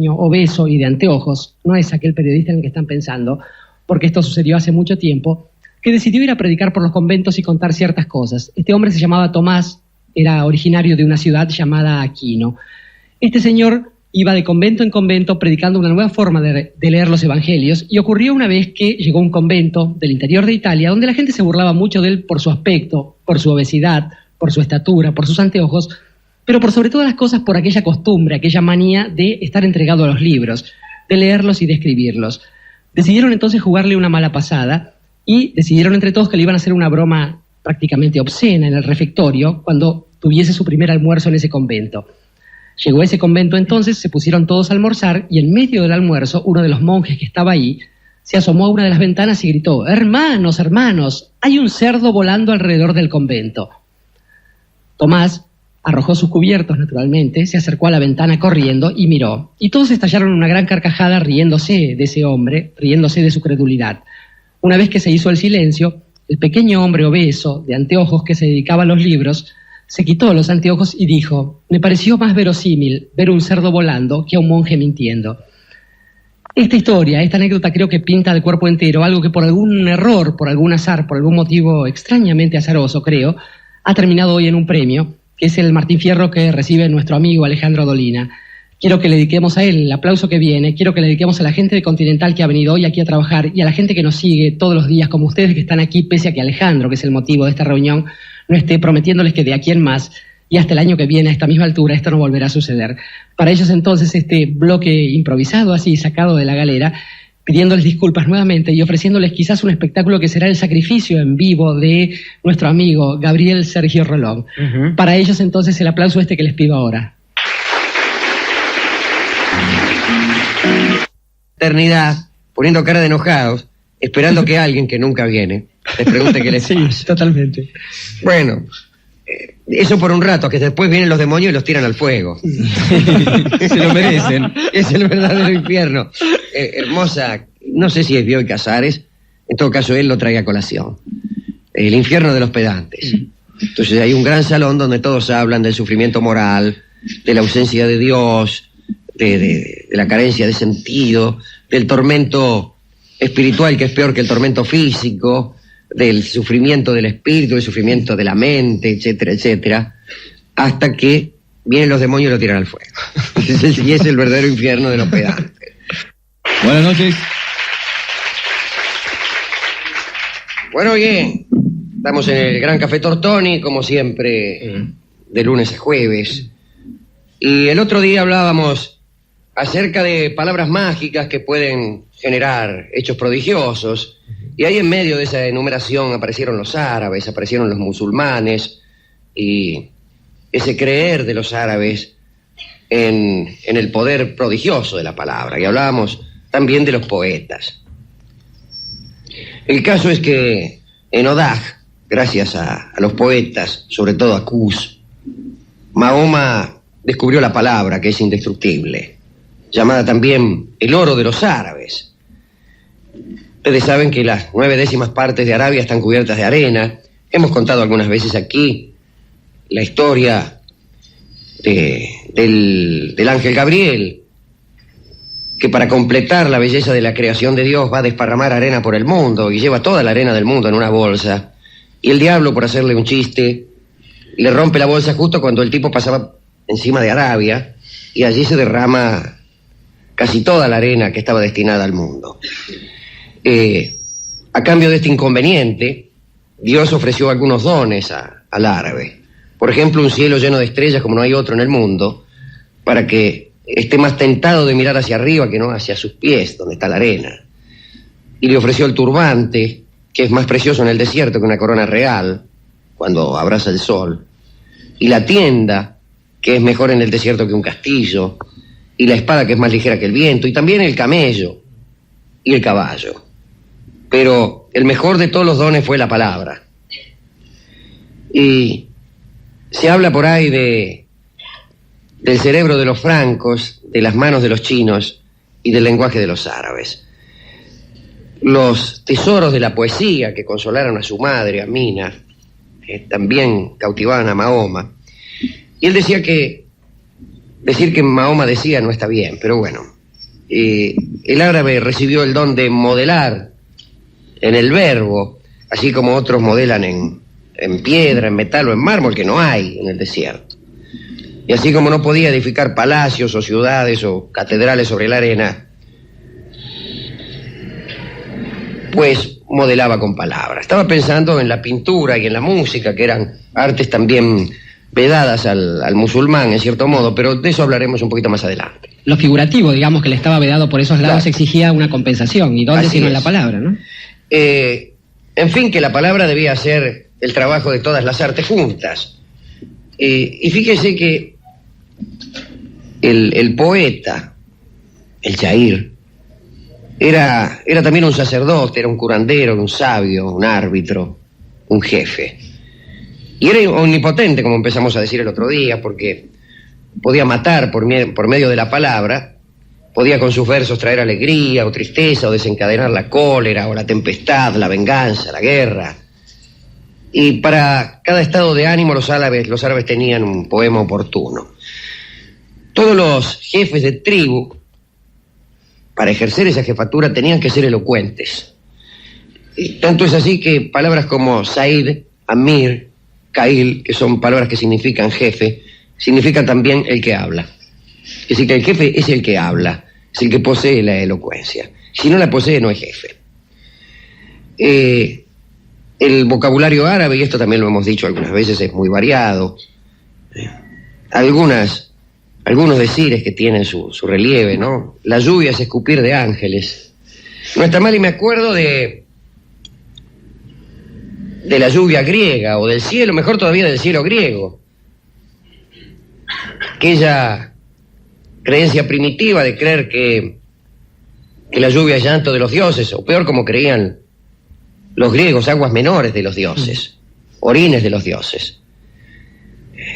obeso y de anteojos, no es aquel periodista en el que están pensando, porque esto sucedió hace mucho tiempo, que decidió ir a predicar por los conventos y contar ciertas cosas. Este hombre se llamaba Tomás, era originario de una ciudad llamada Aquino. Este señor iba de convento en convento predicando una nueva forma de leer los evangelios, y ocurrió una vez que llegó a un convento del interior de Italia donde la gente se burlaba mucho de él por su aspecto, por su obesidad, por su estatura, por sus anteojos, pero por sobre todas las cosas por aquella costumbre, aquella manía de estar entregado a los libros, de leerlos y de escribirlos. Decidieron entonces jugarle una mala pasada y decidieron entre todos que le iban a hacer una broma prácticamente obscena en el refectorio cuando tuviese su primer almuerzo en ese convento. Llegó a ese convento entonces, se pusieron todos a almorzar y en medio del almuerzo uno de los monjes que estaba ahí se asomó a una de las ventanas y gritó: «Hermanos, hermanos, hay un cerdo volando alrededor del convento». Tomás arrojó sus cubiertos, naturalmente, se acercó a la ventana corriendo y miró. Y todos estallaron en una gran carcajada riéndose de ese hombre, riéndose de su credulidad. Una vez que se hizo el silencio, el pequeño hombre obeso, de anteojos que se dedicaba a los libros, se quitó los anteojos y dijo: «Me pareció más verosímil ver un cerdo volando que a un monje mintiendo». Esta historia, esta anécdota creo que pinta de cuerpo entero algo que por algún error, por algún azar, por algún motivo extrañamente azaroso, creo, ha terminado hoy en un premio, que es el Martín Fierro que recibe nuestro amigo Alejandro Dolina. Quiero que le dediquemos a él el aplauso que viene, quiero que le dediquemos a la gente de Continental que ha venido hoy aquí a trabajar y a la gente que nos sigue todos los días, como ustedes que están aquí, pese a que Alejandro, que es el motivo de esta reunión, no esté prometiéndoles que de aquí en más y hasta el año que viene a esta misma altura esto no volverá a suceder. Para ellos entonces este bloque improvisado así, sacado de la galera, pidiéndoles disculpas nuevamente y ofreciéndoles quizás un espectáculo que será el sacrificio en vivo de nuestro amigo Gabriel Sergio Rolón. Para ellos entonces el aplauso este que les pido ahora. Eternidad, poniendo cara de enojados, esperando que alguien que nunca viene les pregunte qué les pasa. Sí, totalmente. Bueno, eso por un rato, que después vienen los demonios y los tiran al fuego. Se lo merecen. Es el verdadero infierno. Hermosa, no sé si es Bioy Casares, en todo caso él lo trae a colación. El infierno de los pedantes. Entonces hay un gran salón donde todos hablan del sufrimiento moral, de la ausencia de Dios, de la carencia de sentido, del tormento espiritual que es peor que el tormento físico, del sufrimiento del espíritu, del sufrimiento de la mente, etcétera, etcétera, hasta que vienen los demonios y lo tiran al fuego. Y es el verdadero infierno de los pedantes. Buenas noches. Bueno, bien, estamos en el Gran Café Tortoni, como siempre, de lunes a jueves. Y el otro día hablábamos acerca de palabras mágicas que pueden generar hechos prodigiosos. Y ahí en medio de esa enumeración aparecieron los árabes, aparecieron los musulmanes, y ese creer de los árabes en el poder prodigioso de la palabra. Y hablábamos también de los poetas. El caso es que en Odag, gracias a los poetas, sobre todo a Qus, Mahoma descubrió la palabra que es indestructible, llamada también el oro de los árabes. Ustedes saben que las 9/10 partes de Arabia están cubiertas de arena. Hemos contado algunas veces aquí la historia del ángel Gabriel, que para completar la belleza de la creación de Dios va a desparramar arena por el mundo y lleva toda la arena del mundo en una bolsa. Y el diablo, por hacerle un chiste, le rompe la bolsa justo cuando el tipo pasaba encima de Arabia y allí se derrama casi toda la arena que estaba destinada al mundo. A cambio de este inconveniente, Dios ofreció algunos dones al árabe. Por ejemplo, un cielo lleno de estrellas como no hay otro en el mundo, para que esté más tentado de mirar hacia arriba que no hacia sus pies, donde está la arena. Y le ofreció el turbante, que es más precioso en el desierto que una corona real, cuando abraza el sol. Y la tienda, que es mejor en el desierto que un castillo. Y la espada, que es más ligera que el viento. Y también el camello y el caballo. Pero el mejor de todos los dones fue la palabra. Y se habla por ahí del cerebro de los francos, de las manos de los chinos y del lenguaje de los árabes. Los tesoros de la poesía que consolaron a su madre, Amina, también cautivaban a Mahoma. Y él decía que decir que Mahoma decía no está bien, pero bueno. El árabe recibió el don de modelar en el verbo, así como otros modelan en piedra, en metal o en mármol, que no hay en el desierto. Y así como no podía edificar palacios o ciudades o catedrales sobre la arena, pues modelaba con palabras. Estaba pensando en la pintura y en la música, que eran artes también vedadas al musulmán, en cierto modo, pero de eso hablaremos un poquito más adelante. Lo figurativo, digamos, que le estaba vedado por esos lados, Claro. exigía una compensación. ¿Y dónde Así sino en es. la palabra, no? En fin, que la palabra debía ser el trabajo de todas las artes juntas. Y fíjese que el poeta, el shair, era también un sacerdote, era un curandero, un sabio, un árbitro, un jefe. Y era omnipotente, como empezamos a decir el otro día, porque podía matar por medio de la palabra, podía con sus versos traer alegría o tristeza o desencadenar la cólera o la tempestad, la venganza, la guerra. Y para cada estado de ánimo los árabes tenían un poema oportuno. Todos los jefes de tribu, para ejercer esa jefatura, tenían que ser elocuentes. Y tanto es así que palabras como Said, Amir, Kail, que son palabras que significan jefe, significan también el que habla. Es decir, que el jefe es el que habla, es el que posee la elocuencia. Si no la posee, no es jefe. El vocabulario árabe, y esto también lo hemos dicho algunas veces, es muy variado. Algunos decires que tienen su relieve, ¿no? La lluvia es escupir de ángeles. No está mal, y me acuerdo de la lluvia griega, o del cielo, mejor todavía del cielo griego. Aquella creencia primitiva de creer que la lluvia es llanto de los dioses, o peor, como creían los griegos, aguas menores de los dioses, orines de los dioses.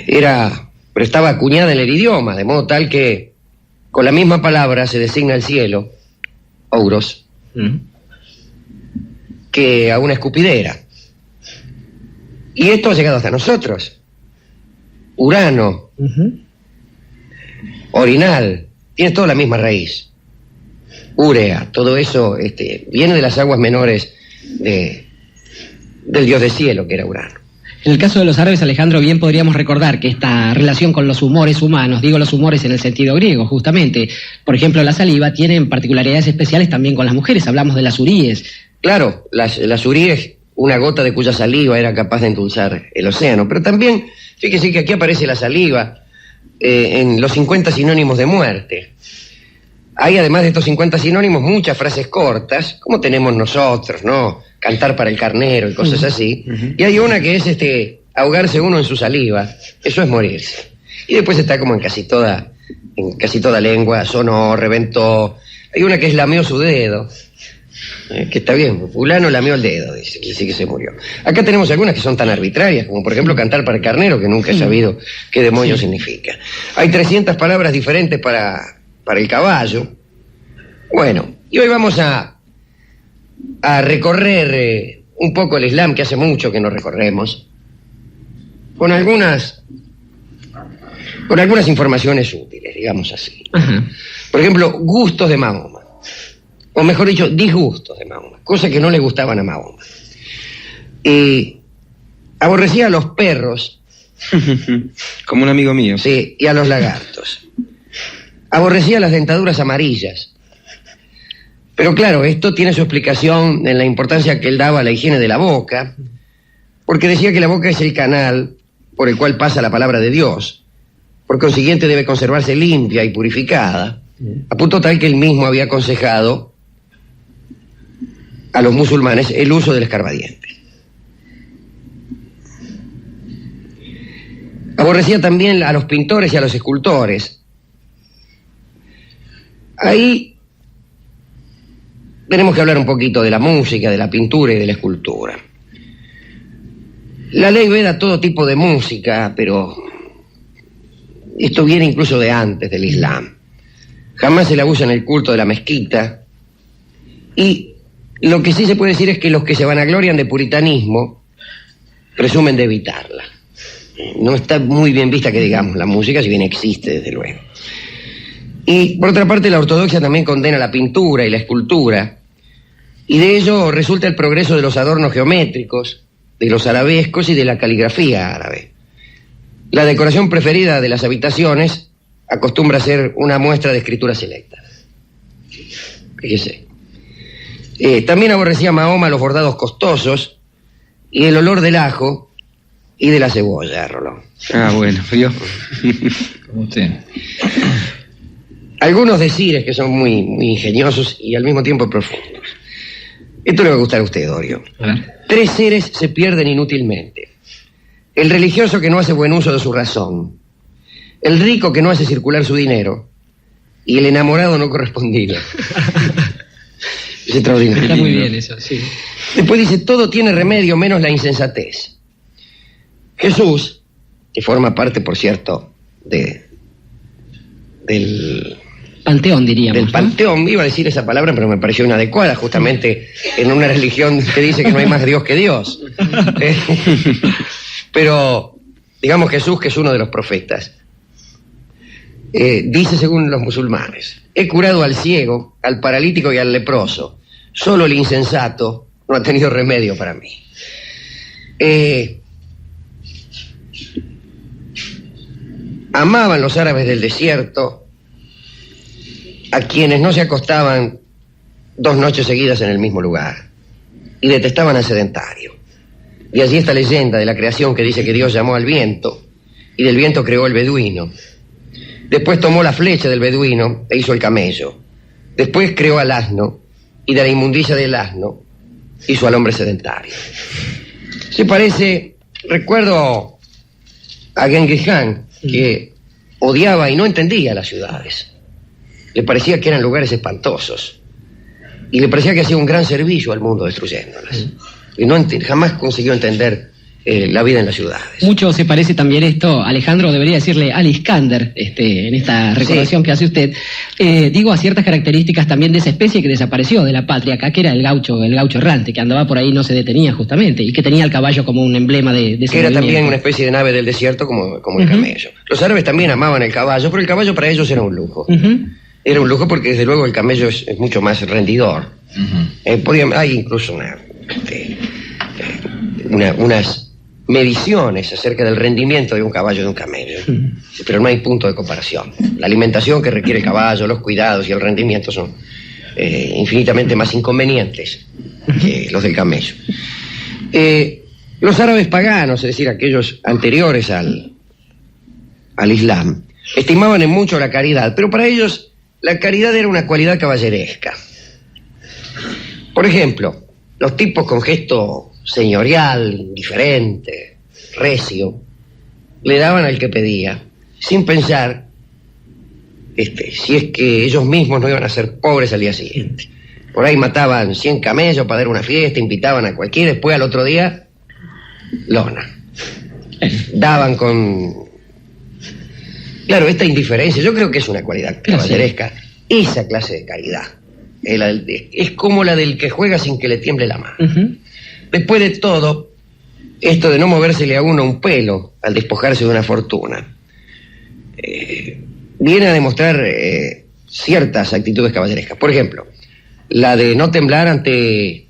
Pero estaba acuñada en el idioma, de modo tal que con la misma palabra se designa el cielo, ouros, que a una escupidera. Y esto ha llegado hasta nosotros. Urano, orinal, tiene toda la misma raíz. Úrea, todo eso viene de las aguas menores del dios del cielo, que era Urano. En el caso de los árabes, Alejandro, bien podríamos recordar que esta relación con los humores humanos, digo los humores en el sentido griego, justamente, por ejemplo, la saliva tiene particularidades especiales también con las mujeres, hablamos de las uríes. Claro, las uríes, una gota de cuya saliva era capaz de endulzar el océano, pero también, fíjese que aquí aparece la saliva en los 50 sinónimos de muerte. Hay, además de estos 50 sinónimos, muchas frases cortas, como tenemos nosotros, ¿no? Cantar para el carnero y cosas así. Y hay una que es ahogarse uno en su saliva. Eso es morirse. Y después está como en casi toda lengua, sonó, reventó. Hay una que es lameó su dedo, que está bien, fulano lameó el dedo, dice que se murió. Acá tenemos algunas que son tan arbitrarias, como por ejemplo cantar para el carnero, que nunca he sabido qué demonios significa. Hay 300 palabras diferentes para el caballo. Bueno, y hoy vamos a recorrer un poco el Islam, que hace mucho que no recorremos, con algunas informaciones útiles, digamos así. Por ejemplo, gustos de Mahoma, o mejor dicho, disgustos de Mahoma, cosas que no le gustaban a Mahoma. Aborrecía a los perros, Como un amigo mío. sí, y a los lagartos. Aborrecía las dentaduras amarillas. Pero claro, esto tiene su explicación en la importancia que él daba a la higiene de la boca, porque decía que la boca es el canal por el cual pasa la palabra de Dios. Por consiguiente debe conservarse limpia y purificada, a punto tal que él mismo había aconsejado a los musulmanes el uso del escarbadiente. Aborrecía también a los pintores y a los escultores. Ahí tenemos que hablar un poquito de la música, de la pintura y de la escultura. La ley veda todo tipo de música, pero esto viene incluso de antes del Islam. Jamás se la usa en el culto de la mezquita. Y lo que sí se puede decir es que los que se vanaglorian de puritanismo presumen de evitarla. No está muy bien vista que digamos la música, si bien existe, desde luego. Y por otra parte, la ortodoxia también condena la pintura y la escultura, y de ello resulta el progreso de los adornos geométricos, de los arabescos y de la caligrafía árabe. La decoración preferida de las habitaciones acostumbra a ser una muestra de escritura selecta. Fíjese. También aborrecía Mahoma los bordados costosos y el olor del ajo y de la cebolla, Rolón. Ah, bueno, ¿vio? Como usted. Algunos decires que son muy ingeniosos y al mismo tiempo profundos. Esto le va a gustar a usted, Dorio. A ver. 3 seres se pierden inútilmente. El religioso que no hace buen uso de su razón, el rico que no hace circular su dinero y el enamorado no correspondido. Es extraordinario. Está muy bien eso, sí. Después dice, todo tiene remedio menos la insensatez. Jesús, que forma parte, por cierto, del Panteón, diríamos. del panteón, iba a decir esa palabra, pero me pareció inadecuada, justamente en una religión que dice que no hay más Dios que Dios. Pero, digamos Jesús, que es uno de los profetas, dice según los musulmanes, he curado al ciego, al paralítico y al leproso, solo el insensato no ha tenido remedio para mí. Amaban los árabes del desierto a quienes no se acostaban 2 noches seguidas en el mismo lugar y detestaban al sedentario. Y allí está la leyenda de la creación que dice que Dios llamó al viento y del viento creó el beduino. Después tomó la flecha del beduino e hizo el camello. Después creó al asno y de la inmundicia del asno hizo al hombre sedentario. Se parece, recuerdo a Genghis Khan, que odiaba y no entendía las ciudades. Le parecía que eran lugares espantosos. Y le parecía que hacía un gran servicio al mundo destruyéndolas. Y jamás consiguió entender la vida en las ciudades. Mucho se parece también esto, Alejandro, debería decirle al Iskander, en esta recordación que hace usted. Digo, a ciertas características también de esa especie que desapareció de la patria acá, que era el gaucho errante, que andaba por ahí, no se detenía justamente, y que tenía el caballo como un emblema de ese que era movimiento. también una especie de nave del desierto como el camello. Los árabes también amaban el caballo, pero el caballo para ellos era un lujo. Era un lujo porque desde luego el camello es mucho más rendidor. Hay incluso unas mediciones acerca del rendimiento de un caballo y de un camello, pero no hay punto de comparación. La alimentación que requiere el caballo, los cuidados y el rendimiento son infinitamente más inconvenientes que los del camello. Los árabes paganos, es decir, aquellos anteriores al Islam, estimaban en mucho la caridad, pero para ellos la caridad era una cualidad caballeresca. Por ejemplo, los tipos con gesto señorial, indiferente, recio, le daban al que pedía, sin pensar si es que ellos mismos no iban a ser pobres al día siguiente. Por ahí mataban 100 camellos para dar una fiesta, invitaban a cualquiera, después al otro día, lona. Daban con... Claro, esta indiferencia, yo creo que es una cualidad caballeresca, esa clase de caridad. Es como la del que juega sin que le tiemble la mano. Después de todo, esto de no movérsele a uno un pelo al despojarse de una fortuna, viene a demostrar ciertas actitudes caballerescas. Por ejemplo, la de no temblar ante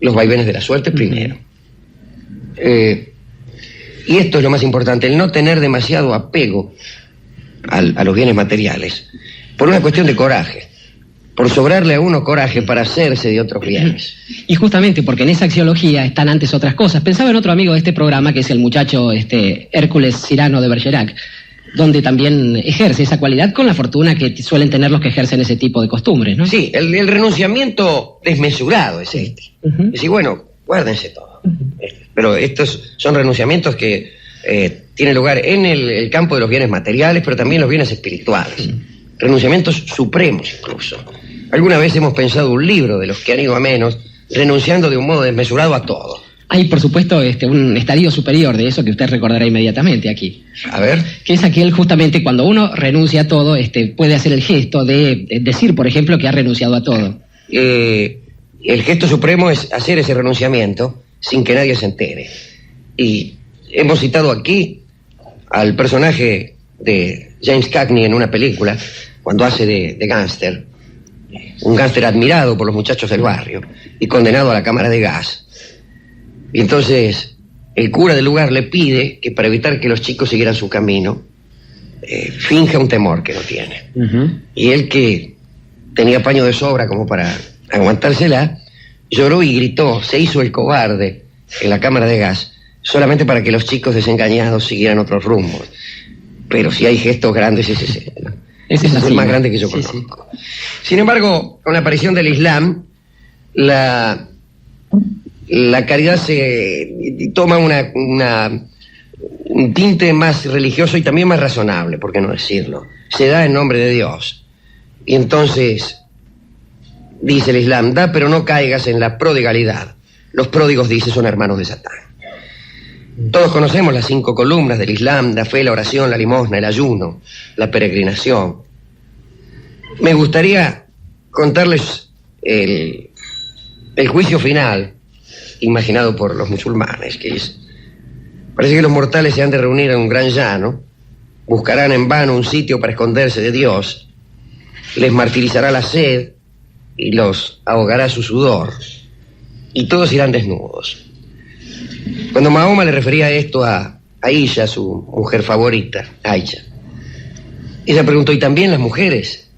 los vaivenes de la suerte primero. Y esto es lo más importante, el no tener demasiado apego a los bienes materiales, por una cuestión de coraje. Por sobrarle a uno coraje para hacerse de otros bienes. Y justamente porque en esa axiología están antes otras cosas. Pensaba en otro amigo de este programa, que es el muchacho Hércules Cyrano de Bergerac, donde también ejerce esa cualidad con la fortuna que suelen tener los que ejercen ese tipo de costumbres, ¿no? Sí, el renunciamiento desmesurado es este. Es decir, bueno, guárdense todo. Pero estos son renunciamientos que tienen lugar en el campo de los bienes materiales, pero también los bienes espirituales. Renunciamientos supremos incluso. Alguna vez hemos pensado un libro de los que han ido a menos, renunciando de un modo desmesurado a todo. Hay, por supuesto, un estadio superior de eso que usted recordará inmediatamente aquí. A ver. Que es aquel, justamente, cuando uno renuncia a todo, puede hacer el gesto de decir, por ejemplo, que ha renunciado a todo. El gesto supremo es hacer ese renunciamiento sin que nadie se entere. Y hemos citado aquí al personaje de James Cagney en una película, cuando hace de gángster, un gángster admirado por los muchachos del barrio y condenado a la cámara de gas. Y entonces el cura del lugar le pide que para evitar que los chicos siguieran su camino, finja un temor que no tiene. Y él, que tenía paño de sobra como para aguantársela, lloró y gritó, se hizo el cobarde en la cámara de gas, solamente para que los chicos desengañados siguieran otros rumbos. Pero si hay gestos grandes, ese es el más grande que yo conozco. Sí. Sin embargo, con la aparición del Islam, la caridad se toma un tinte más religioso y también más razonable, por qué no decirlo. Se da en nombre de Dios. Y entonces, dice el Islam, da pero no caigas en la prodigalidad. Los pródigos, dice, son hermanos de Satán. Todos conocemos las 5 columnas del Islam: la fe, la oración, la limosna, el ayuno, la peregrinación. Me gustaría contarles el juicio final, imaginado por los musulmanes, que es: parece que los mortales se han de reunir en un gran llano, buscarán en vano un sitio para esconderse de Dios, les martirizará la sed y los ahogará su sudor, y todos irán desnudos. Cuando Mahoma le refería esto a Aisha, su mujer favorita, Aisha, ella preguntó: ¿y también las mujeres?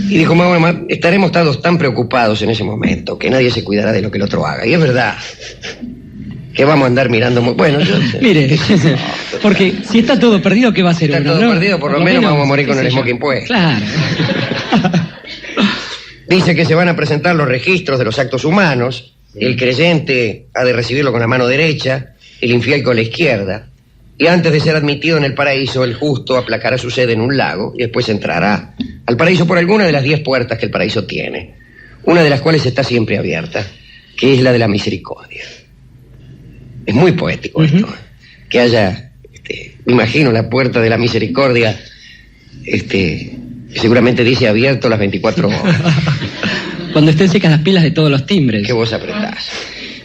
Y dijo Mahoma: estaremos todos tan preocupados en ese momento que nadie se cuidará de lo que el otro haga. Y es verdad que vamos a andar mirando bueno, yo mire, porque si está todo perdido, ¿qué va a hacer uno? Está todo perdido, por lo menos vamos a morir con el smoking puesto. Claro. Dice que se van a presentar los registros de los actos humanos. El creyente ha de recibirlo con la mano derecha, el infiel con la izquierda, y antes de ser admitido en el paraíso, el justo aplacará su sed en un lago y después entrará al paraíso por alguna de las 10 puertas que el paraíso tiene, una de las cuales está siempre abierta, que es la de la misericordia. Es muy poético esto, que haya, me imagino, la puerta de la misericordia, que seguramente dice abierto las 24 horas. Cuando estén secas las pilas de todos los timbres. Que vos apretás.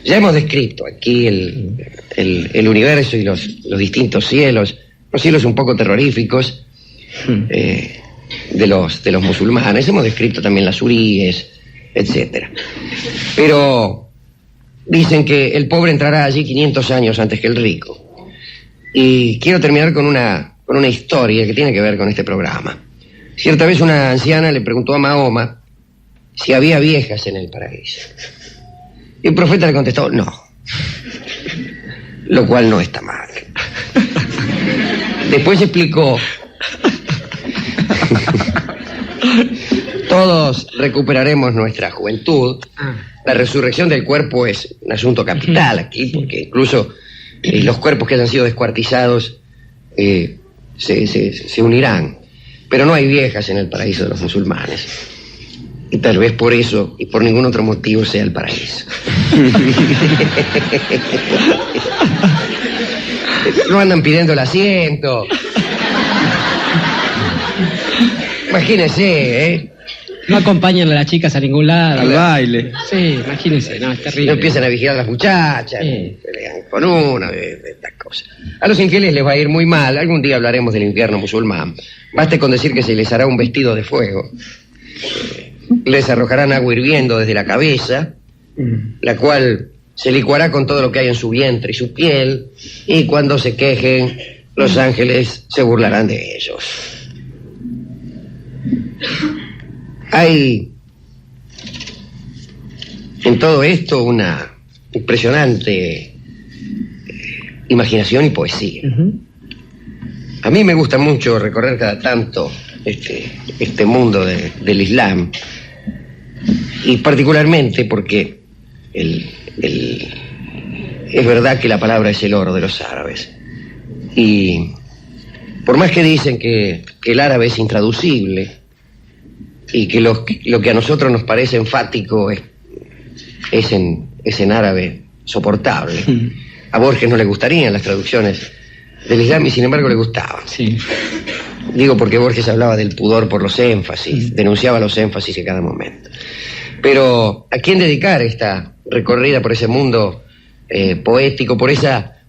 Ya hemos descrito aquí el universo y los distintos cielos, los cielos un poco terroríficos de los musulmanes. Hemos descrito también las huríes, etc. Pero dicen que el pobre entrará allí 500 años antes que el rico. Y quiero terminar con una historia que tiene que ver con este programa. Cierta vez una anciana le preguntó a Mahoma si había viejas en el paraíso. Y el profeta le contestó: no. Lo cual no está mal. Después explicó: todos recuperaremos nuestra juventud. La resurrección del cuerpo es un asunto capital aquí, porque incluso los cuerpos que hayan sido descuartizados se unirán. Pero no hay viejas en el paraíso de los musulmanes. Y tal vez por eso y por ningún otro motivo sea el paraíso. No andan pidiendo el asiento. Imagínese, ¿eh? No acompañan a las chicas a ningún lado. Al baile. Sí, imagínense, no, es terrible. No empiezan a vigilar a las muchachas, pelean con una de estas cosas. A los infieles les va a ir muy mal. Algún día hablaremos del infierno musulmán. Baste con decir que se les hará un vestido de fuego. Les arrojarán agua hirviendo desde la cabeza, la cual se licuará con todo lo que hay en su vientre y su piel, y cuando se quejen, los ángeles se burlarán de ellos. Hay en todo esto una impresionante imaginación y poesía. A mí me gusta mucho recorrer cada tanto este mundo del Islam, y particularmente porque es verdad que la palabra es el oro de los árabes, y por más que dicen que el árabe es intraducible y que lo que a nosotros nos parece enfático es en árabe soportable, a Borges no le gustarían las traducciones del Islam y sin embargo le gustaban. Sí. Digo porque Borges hablaba del pudor por los énfasis, denunciaba los énfasis en cada momento. Pero ¿a quién dedicar esta recorrida por ese mundo poético, por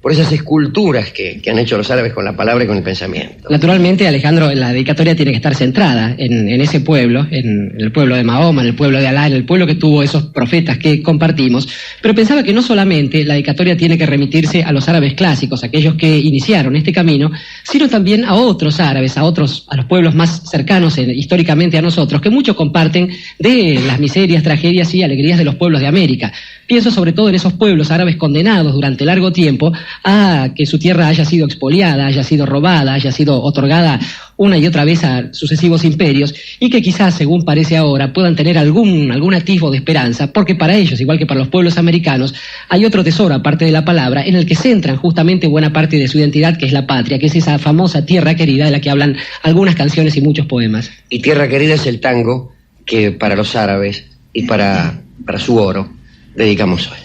por esas esculturas que han hecho los árabes con la palabra y con el pensamiento. Naturalmente, Alejandro, la dedicatoria tiene que estar centrada en ese pueblo, en el pueblo de Mahoma, en el pueblo de Alá, en el pueblo que tuvo esos profetas que compartimos, pero pensaba que no solamente la dedicatoria tiene que remitirse a los árabes clásicos, aquellos que iniciaron este camino, sino también a otros árabes, a los pueblos más cercanos históricamente a nosotros, que mucho comparten de las miserias, tragedias y alegrías de los pueblos de América. Pienso sobre todo en esos pueblos árabes condenados durante largo tiempo a que su tierra haya sido expoliada, haya sido robada, haya sido otorgada una y otra vez a sucesivos imperios, y que quizás, según parece ahora, puedan tener algún atisbo de esperanza, porque para ellos, igual que para los pueblos americanos, hay otro tesoro, aparte de la palabra, en el que centran justamente buena parte de su identidad, que es la patria, que es esa famosa tierra querida de la que hablan algunas canciones y muchos poemas. Y tierra querida es el tango que para los árabes y para su oro dedicamos hoy.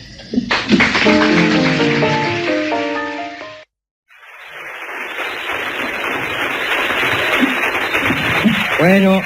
Bueno,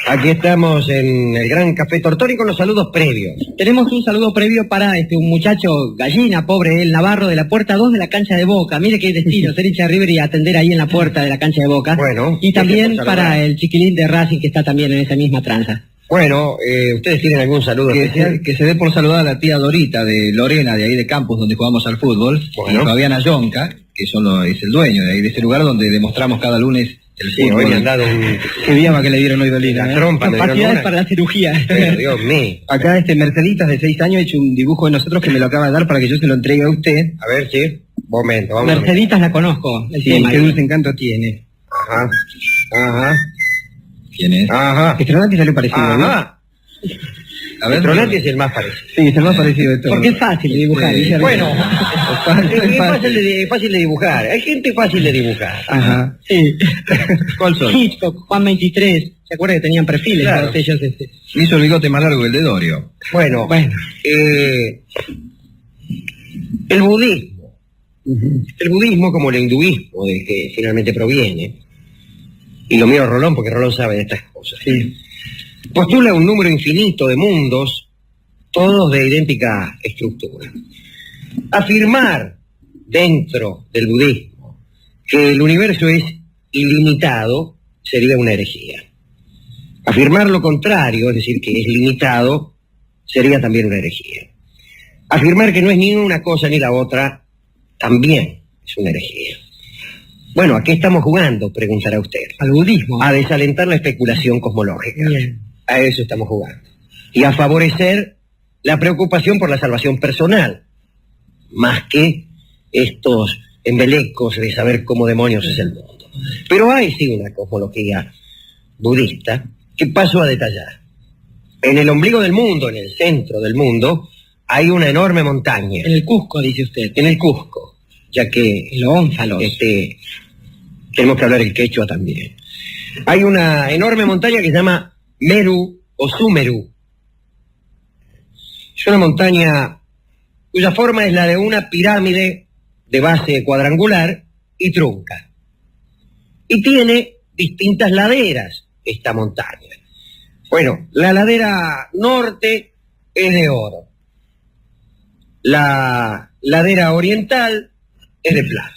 aquí estamos en el Gran Café Tortoni con los saludos previos. Tenemos un saludo previo para un muchacho gallina, pobre, el Navarro, de la puerta 2 de la cancha de Boca. Mire qué destino, ser hincha de River y atender ahí en la puerta de la cancha de Boca. Bueno. Y también para el chiquilín de Racing, que está también en esa misma tranza. Bueno, ¿ustedes tienen algún saludo especial? Que se dé por saludar a la tía Dorita de Lorena, de ahí de Campos, donde jugamos al fútbol, Bueno. y Fabiana Yonca, que es el dueño de ahí de ese lugar donde demostramos cada lunes el Sí, fútbol. hoy me han dado un... Qué llama que le dieron hoy Dolina. La trompa, me dieron Capacidades una. para la cirugía. Pero, Dios mío. Acá Merceditas de 6 años ha hecho un dibujo de nosotros que me lo acaba de dar para que yo se lo entregue a usted. A ver, sí. Momento, vamos a ver. Merceditas la conozco, el Sí, tema. qué dulce encanto tiene. Ajá. Ajá. ¿Quién es? Ajá. Estronati salió parecido, ¿no? Ajá. A ver, Petronati es el más parecido. Sí, es el más parecido de todos. Porque es fácil de dibujar. Sí. dice Bueno, Alejandro. es fácil de dibujar. Hay gente fácil de dibujar. Ajá. Sí. ¿Cuál son? Hitchcock, Juan 23. ¿Se acuerda que tenían perfiles? Claro. Todos ellos, Me hizo el bigote más largo que el de Dorio. Bueno, el budismo. El budismo, como el hinduismo, de que finalmente proviene, y lo miro a Rolón porque Rolón sabe de estas cosas, postula un número infinito de mundos, todos de idéntica estructura. Afirmar dentro del budismo que el universo es ilimitado sería una herejía. Afirmar lo contrario, es decir, que es limitado, sería también una herejía. Afirmar que no es ni una cosa ni la otra, también es una herejía. Bueno, ¿a qué estamos jugando?, preguntará usted. al budismo. A desalentar la especulación cosmológica. Bien. A eso estamos jugando. Y a favorecer la preocupación por la salvación personal, más que estos embelecos de saber cómo demonios es el mundo. Pero hay sí una cosmología budista que paso a detallar. En el ombligo del mundo, en el centro del mundo, hay una enorme montaña. En el Cusco, dice usted. En el Cusco, ya que En los ónfalos. tenemos que hablar el quechua también. Hay una enorme montaña que se llama Meru o Sumeru. Es una montaña cuya forma es la de una pirámide de base cuadrangular y trunca. Y tiene distintas laderas esta montaña. Bueno, la ladera norte es de oro. La ladera oriental es de plata.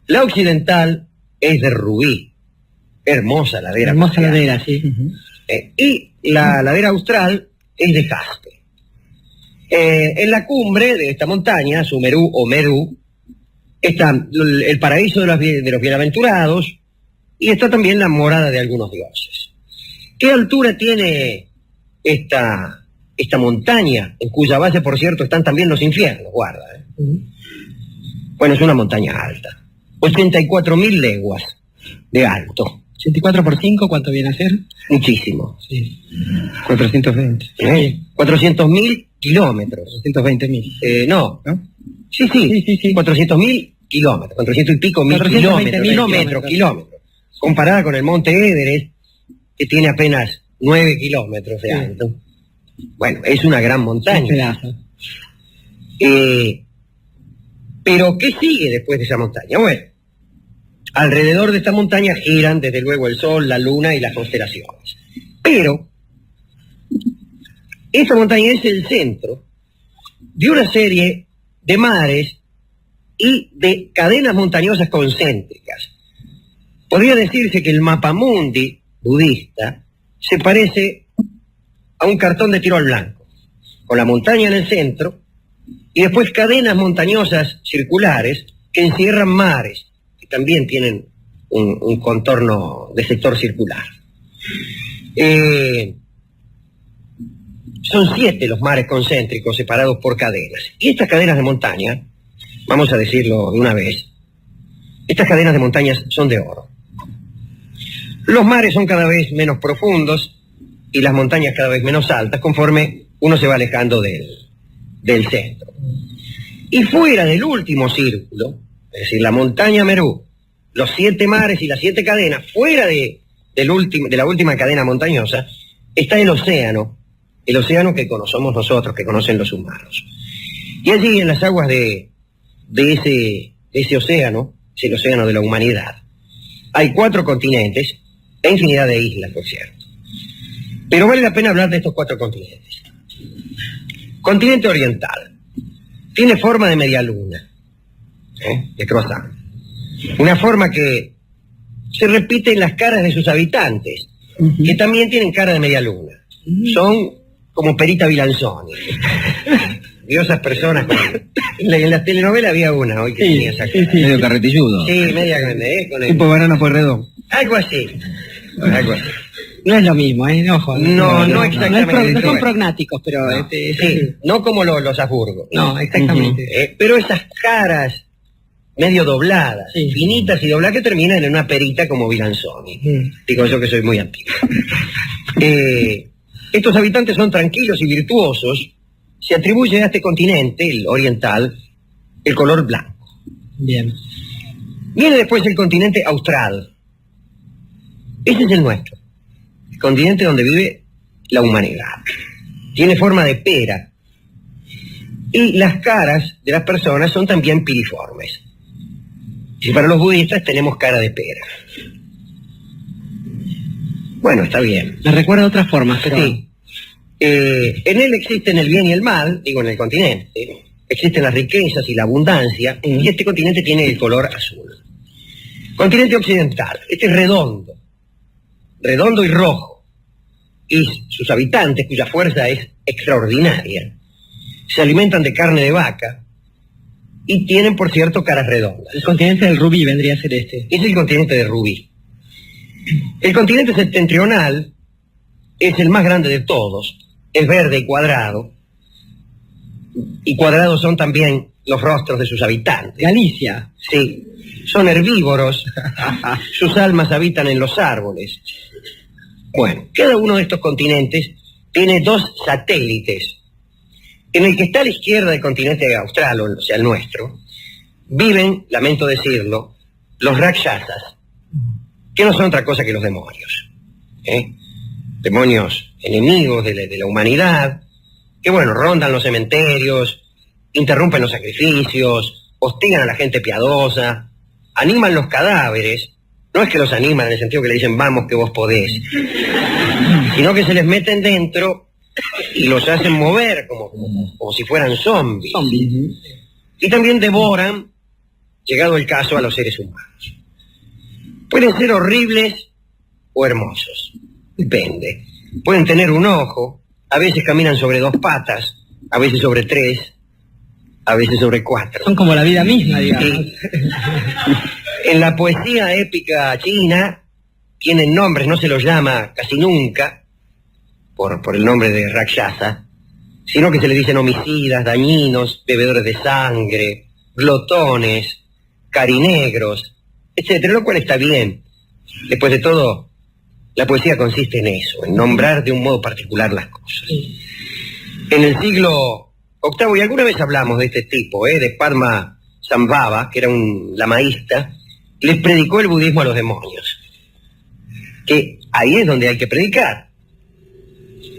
La occidental es de rubí. Hermosa ladera. Hermosa facial. ladera, sí. Y la ladera austral es de jaspe. En la cumbre de esta montaña, Sumeru o Meru, está el paraíso de los bienaventurados y está también la morada de algunos dioses. ¿Qué altura tiene esta montaña, en cuya base, por cierto, están también los infiernos? Guarda. Bueno, es una montaña alta. 84.000 leguas de alto. 84 por 5, ¿cuánto viene a ser? Muchísimo. Sí. 420. 400.000 kilómetros. 420.000. No. ¿No? Sí. Sí. 400.000 kilómetros. 400 y pico mil 420.000 kilómetros. Comparada con el monte Everest, que tiene apenas 9 kilómetros de alto. Bueno, es una gran Un montaña. pedazo. Pero, ¿qué sigue después de esa montaña? Bueno, alrededor de esta montaña giran, desde luego, el Sol, la Luna y las constelaciones. Pero, esta montaña es el centro de una serie de mares y de cadenas montañosas concéntricas. Podría decirse que el mapamundi budista se parece a un cartón de tiro al blanco, con la montaña en el centro y después cadenas montañosas circulares que encierran mares, que también tienen un contorno de sector circular. Son 7 los mares concéntricos separados por cadenas. Y estas cadenas de montaña, vamos a decirlo de una vez, estas cadenas de montañas son de oro. Los mares son cada vez menos profundos y las montañas cada vez menos altas conforme uno se va alejando del centro. Y fuera del último círculo, es decir, la montaña Merú, los 7 mares y las 7 cadenas, fuera de la última cadena montañosa, está el océano que conocemos nosotros, que conocen los humanos. Y allí en las aguas de ese océano, es el océano de la humanidad, hay 4 continentes e infinidad de islas, por cierto. Pero vale la pena hablar de estos 4 continentes. Continente oriental. Tiene forma de media luna, de croissant. Una forma que se repite en las caras de sus habitantes, que también tienen cara de media luna. Son como Perita Vilanzoni. Diosas personas. En las telenovelas había una hoy que tenía esa cara. Medio carretilludo. Sí, media grande, con Tipo banana Pueyrredón. algo así. No es lo mismo, ojo. No exactamente. No son prognáticos, pero... Sí, no como los Habsburgo. No, exactamente. Pero esas caras medio dobladas, finitas y dobladas, que terminan en una perita como Vilanzoni. Digo yo que soy muy antiguo. Estos habitantes son tranquilos y virtuosos. Se atribuye a este continente, el oriental, el color blanco. Bien. Viene después el continente austral. Ese es el nuestro. El continente donde vive la humanidad. Tiene forma de pera. Y las caras de las personas son también piriformes. Y para los budistas tenemos cara de pera. Bueno, está bien. Me recuerda a otras formas, pero... Sí. En él existen el bien y el mal, digo, en el continente. Existen las riquezas y la abundancia, y este continente tiene el color azul. Continente occidental. Este es redondo y rojo. Y sus habitantes, cuya fuerza es extraordinaria, se alimentan de carne de vaca y tienen, por cierto, caras redondas. El continente del rubí vendría a ser este. Es el continente de rubí. El continente septentrional es el más grande de todos. Es verde y cuadrados son también los rostros de sus habitantes. Galicia. Sí, son herbívoros, sus almas habitan en los árboles. Bueno, cada uno de estos continentes tiene 2 satélites. En el que está a la izquierda del continente austral, o sea, el nuestro, viven, lamento decirlo, los rakshasas, que no son otra cosa que los demonios. Demonios enemigos de la humanidad, que bueno, rondan los cementerios, interrumpen los sacrificios, hostigan a la gente piadosa, animan los cadáveres. No es que los animan en el sentido que le dicen vamos que vos podés, sino que se les meten dentro y los hacen mover como si fueran zombies. Y también devoran, llegado el caso, a los seres humanos. Pueden ser horribles o hermosos, depende. Pueden tener un ojo, a veces caminan sobre 2 patas, a veces sobre 3, a veces sobre 4. Son como la vida misma, digamos. Sí. En la poesía épica china tienen nombres, no se los llama casi nunca por el nombre de Rakshasa, sino que se les dicen homicidas, dañinos, bebedores de sangre, glotones, carinegros, etcétera, lo cual está bien. Después de todo, la poesía consiste en eso, en nombrar de un modo particular las cosas. En el siglo VIII, y alguna vez hablamos de este tipo, de Padma Sambhava, que era un lamaísta, les predicó el budismo a los demonios. Que ahí es donde hay que predicar.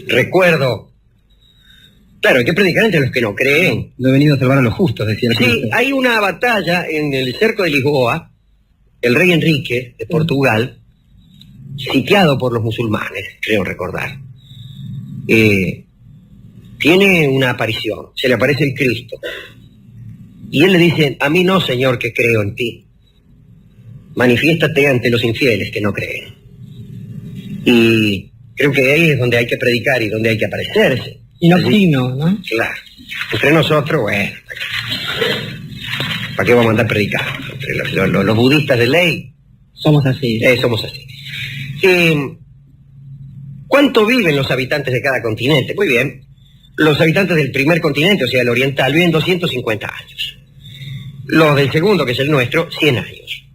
Recuerdo, claro, hay que predicar entre los que no creen. No he venido a salvar a los justos, decía el Sí, Cristo. hay una batalla en el cerco de Lisboa, el rey Enrique de Portugal, sitiado por los musulmanes, creo recordar, tiene una aparición, se le aparece el Cristo, Y él le dice, a mí no, Señor, que creo en ti. Manifiéstate ante los infieles que no creen. Y creo que ahí es donde hay que predicar y donde hay que aparecerse. Y no signo, ¿no? Claro. Entre nosotros, bueno, ¿para qué vamos a andar predicando? Entre los budistas de ley. Somos así. Somos así. ¿Cuánto viven los habitantes de cada continente? Muy bien. Los habitantes del primer continente, o sea, el oriental, viven 250 años. Los del segundo, que es el nuestro, 100 años.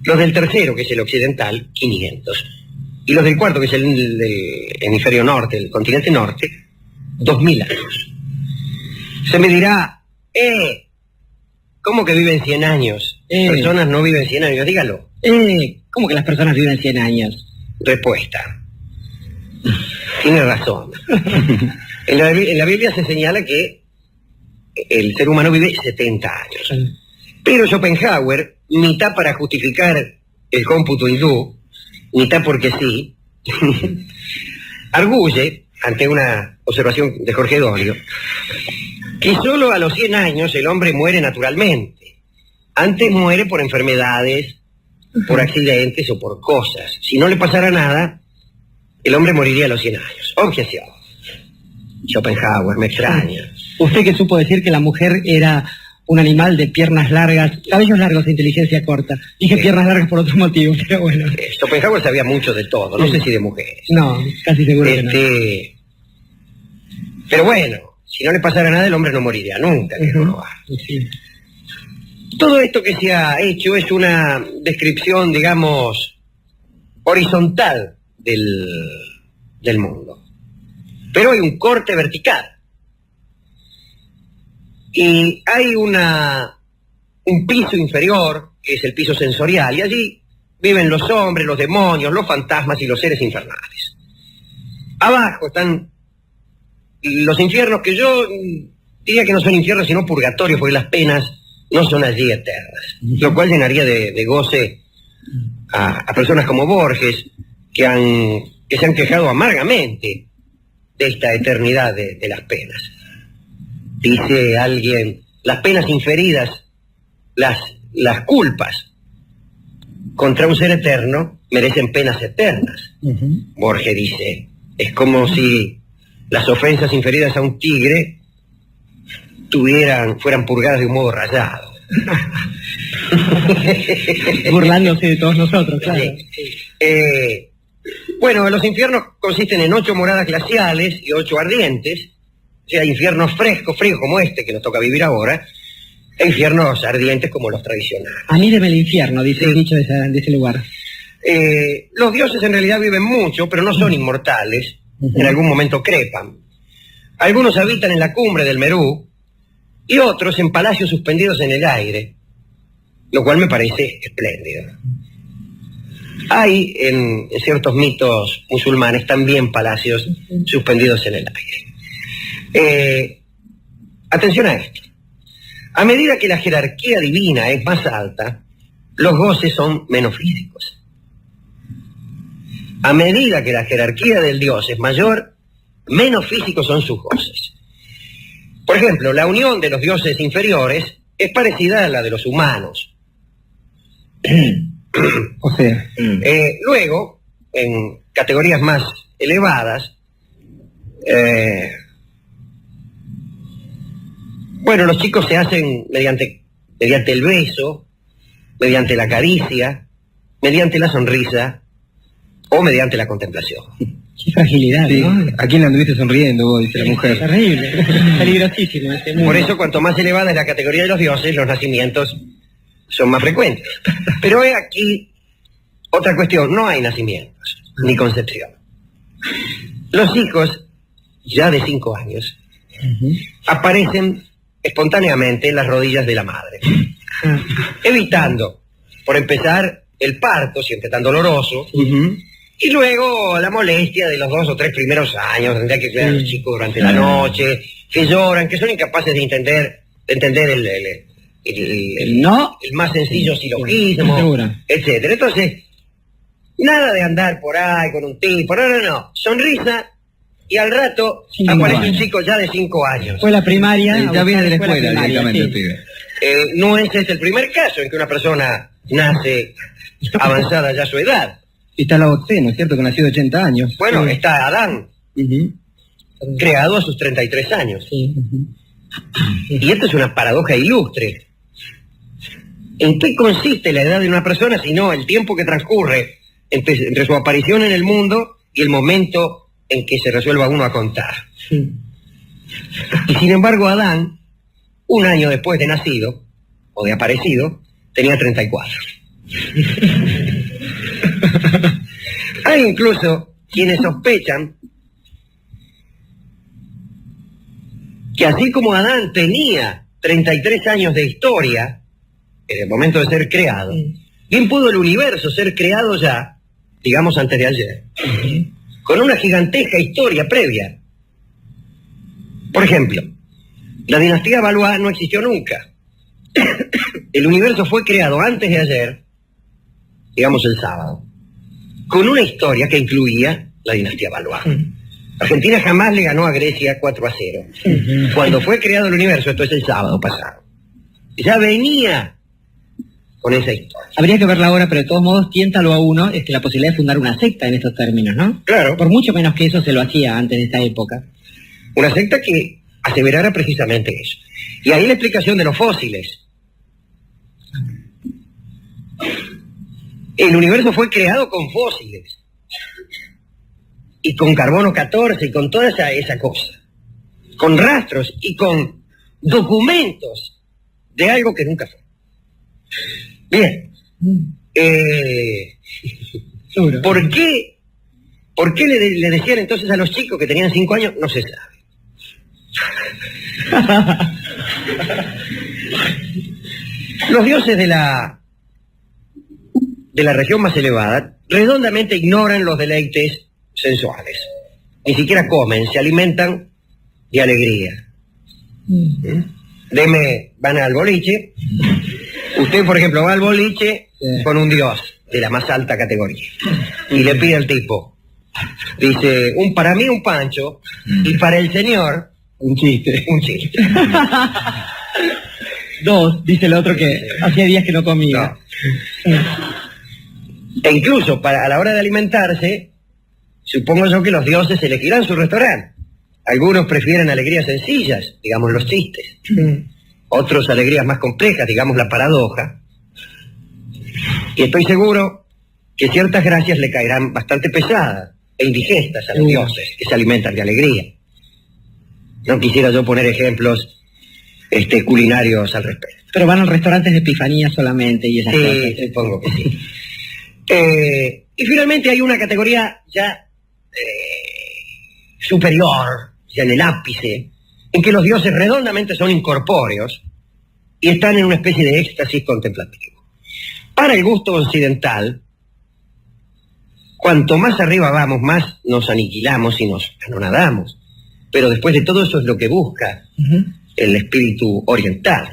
Los del tercero, que es el occidental, 500. Y los del cuarto, que es el del hemisferio norte, el continente norte, 2000 años. Se me dirá, ¿cómo que viven 100 años? Personas no viven 100 años, dígalo. ¿Cómo que las personas viven 100 años? Respuesta. Tiene razón. En la Biblia se señala que el ser humano vive 70 años. Pero Schopenhauer, mitad para justificar el cómputo hindú, mitad porque sí, arguye, ante una observación de Jorge Dorio, que solo a los 100 años el hombre muere naturalmente. Antes muere por enfermedades, por accidentes o por cosas. Si no le pasara nada, el hombre moriría a los 100 años. Objeción. Schopenhauer, me extraña. Usted que supo decir que la mujer era un animal de piernas largas, cabellos largos e inteligencia corta. Dije piernas largas por otro motivo, pero bueno. Schopenhauer sabía mucho de todo, no sé si de mujeres. No, casi seguro que no. Pero bueno, si no le pasara nada, el hombre no moriría nunca. Sí. Todo esto que se ha hecho es una descripción, digamos, horizontal del mundo. Pero hay un corte vertical. Y hay un piso inferior, que es el piso sensorial, y allí viven los hombres, los demonios, los fantasmas y los seres infernales. Abajo están los infiernos, que yo diría que no son infiernos sino purgatorios, porque las penas no son allí eternas, lo cual llenaría de goce a personas como Borges, que se han quejado amargamente de esta eternidad de las penas. Dice alguien, las penas inferidas, las culpas contra un ser eterno merecen penas eternas. Borges dice, es como si las ofensas inferidas a un tigre fueran purgadas de un modo rayado. Burlándose de todos nosotros, claro. Sí. Bueno, los infiernos consisten en 8 moradas glaciales y 8 ardientes, o sea, infiernos fríos como este que nos toca vivir ahora, e infiernos ardientes como los tradicionales. Anídeme el infierno, dice el dicho de ese lugar. Los dioses en realidad viven mucho, pero no son inmortales, en algún momento crepan. Algunos habitan en la cumbre del Merú y otros en palacios suspendidos en el aire, lo cual me parece espléndido. Hay en ciertos mitos musulmanes también palacios suspendidos en el aire. Atención a esto. A medida que la jerarquía divina es más alta, los goces son menos físicos. A medida que la jerarquía del Dios es mayor, menos físicos son sus goces. Por ejemplo, la unión de los dioses inferiores es parecida a la de los humanos. O sea, luego, en categorías más elevadas, bueno, los chicos se hacen mediante el beso, mediante la caricia, mediante la sonrisa o mediante la contemplación. Qué fragilidad, Sí. ¿no? ¿A quién le anduviste sonriendo vos? Dice la mujer. Terrible, peligrosísimo este mundo. Por eso, cuanto más elevada es la categoría de los dioses, los nacimientos son más frecuentes. Pero he aquí otra cuestión, no hay nacimientos, ni concepción. Los hijos, ya de 5 años, aparecen espontáneamente en las rodillas de la madre, evitando, por empezar, el parto, siempre tan doloroso, y luego la molestia de los 2 o 3 primeros años, tendría que cuidar a los chicos durante la noche, que lloran, que son incapaces de entender el más sencillo silogismo, etcétera. Entonces, nada de andar por ahí con un tipo, no. Sonrisa, y al rato aparece un chico ya de 5 años. Fue la primaria. Ya viene de la escuela primaria, directamente sí. el pibe. no ese es el primer caso en que una persona nace avanzada ya a su edad. Está la Otsé, ¿no es cierto? Que nació de 80 años. Bueno, está Adán, creado a sus 33 años. Y esta es una paradoja ilustre. ¿En qué consiste la edad de una persona sino el tiempo que transcurre entre su aparición en el mundo y el momento en que se resuelva uno a contar? Y sin embargo Adán, un año después de nacido, o de aparecido, tenía 34. Hay incluso quienes sospechan que así como Adán tenía 33 años de historia en el momento de ser creado, bien pudo el universo ser creado ya, digamos antes de ayer, con una gigantesca historia previa. Por ejemplo, la dinastía Valois no existió nunca. El universo fue creado antes de ayer, digamos el sábado, con una historia que incluía la dinastía Valois. Argentina jamás le ganó a Grecia 4-0. Cuando fue creado el universo, esto es el sábado pasado, ya venía con esa historia. Habría que verla ahora, pero de todos modos tiéntalo a uno la posibilidad de fundar una secta en estos términos, ¿no? Claro. Por mucho menos que eso se lo hacía antes de esta época. Una secta que aseverara precisamente eso. Y ahí la explicación de los fósiles. El universo fue creado con fósiles. Y con carbono 14 y con toda esa cosa. Con rastros y con documentos de algo que nunca fue. Bien. ¿Por qué le decían entonces a los chicos que tenían 5 años? No se sabe. Los dioses de la región más elevada redondamente ignoran los deleites sensuales. Ni siquiera comen, se alimentan de alegría. Van al boliche. Usted, por ejemplo, va al boliche con un dios de la más alta categoría y le pide al tipo, dice, para mí un pancho y para el señor un chiste. Dos, dice el otro que hacía días que no comía. No. E incluso a la hora de alimentarse, supongo yo que los dioses elegirán su restaurante. Algunos prefieren alegrías sencillas, digamos los chistes. Otros alegrías más complejas, digamos la paradoja. Y estoy seguro que ciertas gracias le caerán bastante pesadas e indigestas a los dioses que se alimentan de alegría. No quisiera yo poner ejemplos culinarios al respecto. Pero van a restaurantes de Epifanía solamente y esas cosas. Sí, supongo que sí. Y finalmente hay una categoría ya superior, ya en el ápice, en que los dioses redondamente son incorpóreos y están en una especie de éxtasis contemplativo. Para el gusto occidental, cuanto más arriba vamos, más nos aniquilamos y nos anonadamos. Pero después de todo eso es lo que busca el espíritu oriental,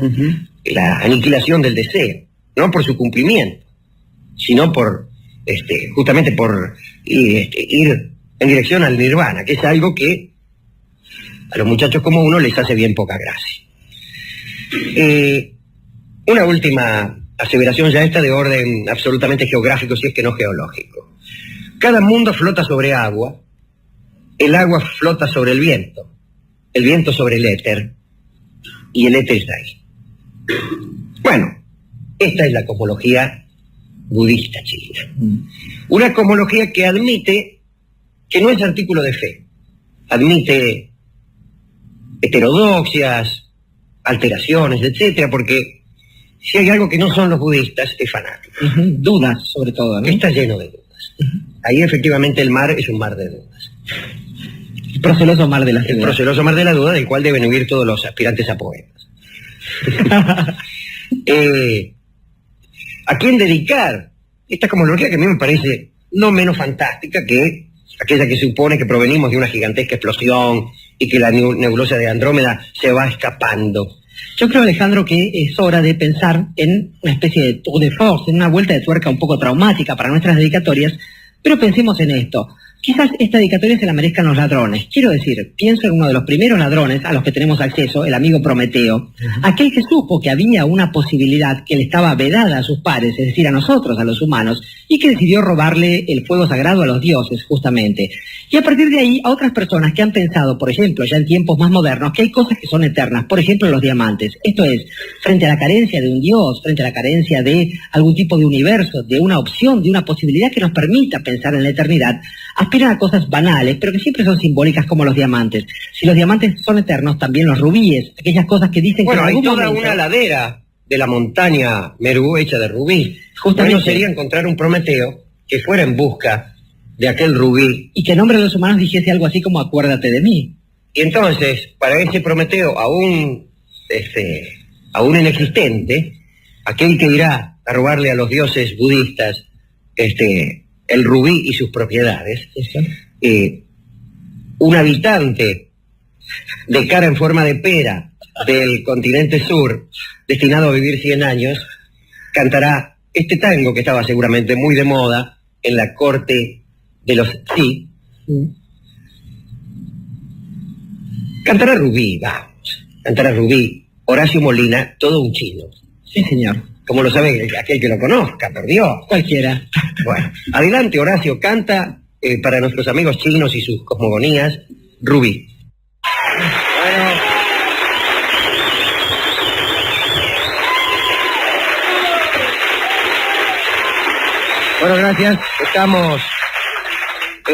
la aniquilación del deseo, no por su cumplimiento, sino por justamente por ir en dirección al nirvana, que es algo que a los muchachos como uno les hace bien poca gracia. Una última aseveración ya esta de orden absolutamente geográfico, si es que no geológico. Cada mundo flota sobre agua, el agua flota sobre el viento sobre el éter, y el éter está ahí. Bueno, esta es la cosmología budista china. Una cosmología que admite que no es artículo de fe. Admite heterodoxias, alteraciones, etcétera, porque si hay algo que no son los budistas, es fanático. Dudas, sobre todo, ¿no? Está lleno de dudas. Ahí efectivamente el mar es un mar de dudas. El proceloso mar de la duda. El proceloso mar de la duda, del cual deben huir todos los aspirantes a poetas. ¿A quién dedicar esta cosmología que a mí me parece no menos fantástica que aquella que supone que provenimos de una gigantesca explosión y que la nebulosa de Andrómeda se va escapando? Yo creo, Alejandro, que es hora de pensar en una especie de tour de force, en una vuelta de tuerca un poco traumática para nuestras dedicatorias, pero pensemos en esto. Quizás esta dedicatoria se la merezcan los ladrones. Quiero decir, pienso en uno de los primeros ladrones a los que tenemos acceso, el amigo Prometeo, aquel que supo que había una posibilidad que le estaba vedada a sus pares, es decir, a nosotros, a los humanos, y que decidió robarle el fuego sagrado a los dioses, justamente. Y a partir de ahí, a otras personas que han pensado, por ejemplo, ya en tiempos más modernos, que hay cosas que son eternas, por ejemplo, los diamantes. Esto es, frente a la carencia de un dios, frente a la carencia de algún tipo de universo, de una opción, de una posibilidad que nos permita pensar en la eternidad, aspiran a cosas banales, pero que siempre son simbólicas como los diamantes. Si los diamantes son eternos, también los rubíes, aquellas cosas que dicen Bueno, que en hay algún toda momento... una ladera de la montaña Merú hecha de rubí. Justamente. Bueno sería encontrar un Prometeo que fuera en busca de aquel rubí. Y que en nombre de los humanos dijese algo así como acuérdate de mí. Y entonces, para ese Prometeo aún inexistente, aquel que irá a robarle a los dioses budistas el rubí y sus propiedades, un habitante de cara en forma de pera del continente sur, destinado a vivir 100 años, cantará este tango que estaba seguramente muy de moda en la corte de los sí. Cantará Rubí, vamos, cantará Rubí, Horacio Molina, todo un chino. Sí, señor. Como lo sabe aquel que lo conozca, por Dios. Cualquiera. Bueno, adelante Horacio, canta para nuestros amigos chinos y sus cosmogonías, Rubí. Bueno, gracias. Estamos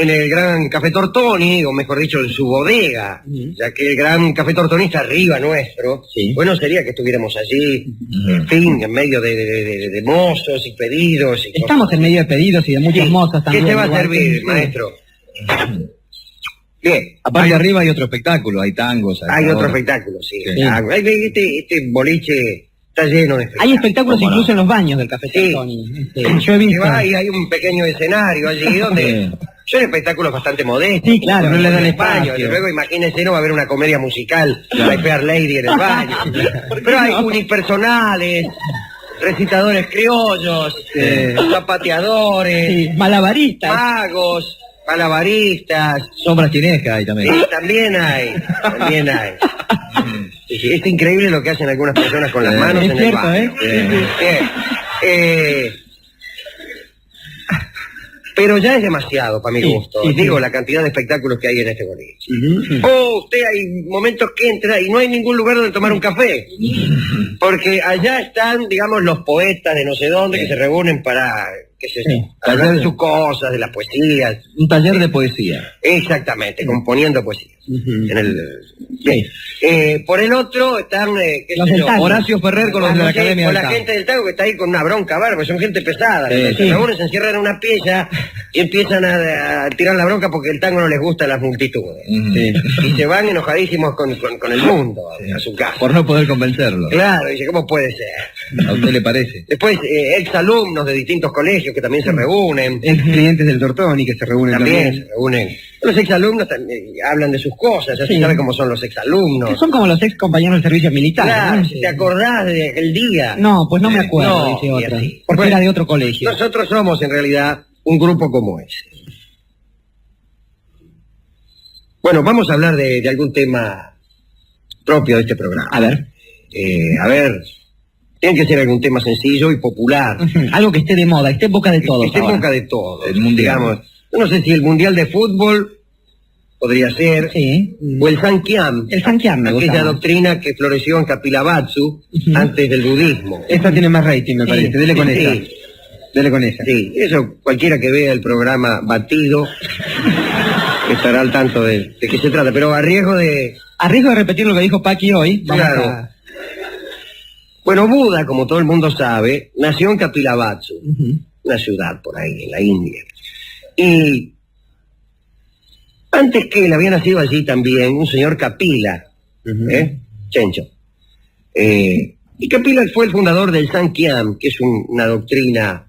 en el Gran Café Tortoni, o mejor dicho, en su bodega, ya que el Gran Café Tortoni está arriba nuestro. Sí. Bueno sería que estuviéramos allí, en fin, en medio de mozos y pedidos. Y Estamos cosas. en medio de pedidos y de muchos Sí. mozos también. ¿Qué se va a igual. servir, Sí. maestro? Bien. Aparte arriba hay otro espectáculo, hay tangos. Hay ahora. otro espectáculo, sí. Sí. Este boliche está lleno de Hay espectáculos ¿Cómo no? incluso en los baños del Café Sí. Tortoni. Yo he Que visto. va y hay un pequeño escenario allí donde son espectáculos bastante modestos. Sí, claro, no le dan espacio. espacio. Desde luego, imagínense, no va a haber una comedia musical, La Fair Lady en el baño. Pero hay unipersonales, recitadores criollos, zapateadores, Sí, malabaristas. magos, malabaristas. Sombras chinescas hay también. Sí, también hay. Sí, es increíble lo que hacen algunas personas con las manos Es en cierto, el baño. ¿eh? Bien. Pero ya es demasiado para mi Sí, gusto. sí, Digo, sí. la cantidad de espectáculos que hay en este boliche. Usted hay momentos que entra y no hay ningún lugar donde tomar un café. Porque allá están, digamos, los poetas de no sé dónde que se reúnen para, qué sé yo, Sí. hablar de sus cosas, de las poesías. Un taller de poesía. Exactamente, componiendo poesías. En el... Bien. Por el otro están, qué Los sé del yo, tango. Horacio Ferrer con los de la Sí, Academia con del la Tango. gente del tango que está ahí con una bronca bárbara, son gente pesada. Sí, Se sí. reúnen, se encierran en una pieza y empiezan a tirar la bronca porque el tango no les gusta a las multitudes. Sí. Y se van enojadísimos con el mundo a su casa. Por no poder convencerlo. Claro, dice, ¿cómo puede ser? ¿A usted le parece? Después, exalumnos de distintos colegios que también se reúnen. Ex clientes del Tortoni que se reúnen También también. se reúnen. Los exalumnos también hablan de sus cosas, ya se Sí. sabe cómo son los exalumnos. Que son como los ex compañeros del servicio militar. Claro, ¿no? ¿te acordás de aquel día? No, pues no me acuerdo, No, dice y otra. así. Porque Bueno, era de otro colegio. Nosotros somos en realidad un grupo como ese. Bueno, vamos a hablar de algún tema propio de este programa. A ver. A ver, tiene que ser algún tema sencillo y popular. Algo que esté de moda, que esté en boca de todos. Que esté en ahora. boca de todos. El mundial. Digamos, yo no sé si el mundial de fútbol podría ser, Sí. o el Sankyam, El Sankyam me gusta aquella más. doctrina que floreció en Kapilavatsu Ujú. antes del budismo. Esta tiene más rating, me Sí. parece. Dele con Sí, esta. sí. Dele con esa. Sí, eso cualquiera que vea el programa Batido estará al tanto de qué se trata, pero a riesgo de... A riesgo de repetir lo que dijo Paqui hoy, vamos Claro. a... Bueno, Buda, como todo el mundo sabe, nació en Kapilavatsu, Ujú. una ciudad por ahí, en la India. Y antes que él había nacido allí también un señor Kapila, Chencho. Y Kapila fue el fundador del Sankyam, que es una doctrina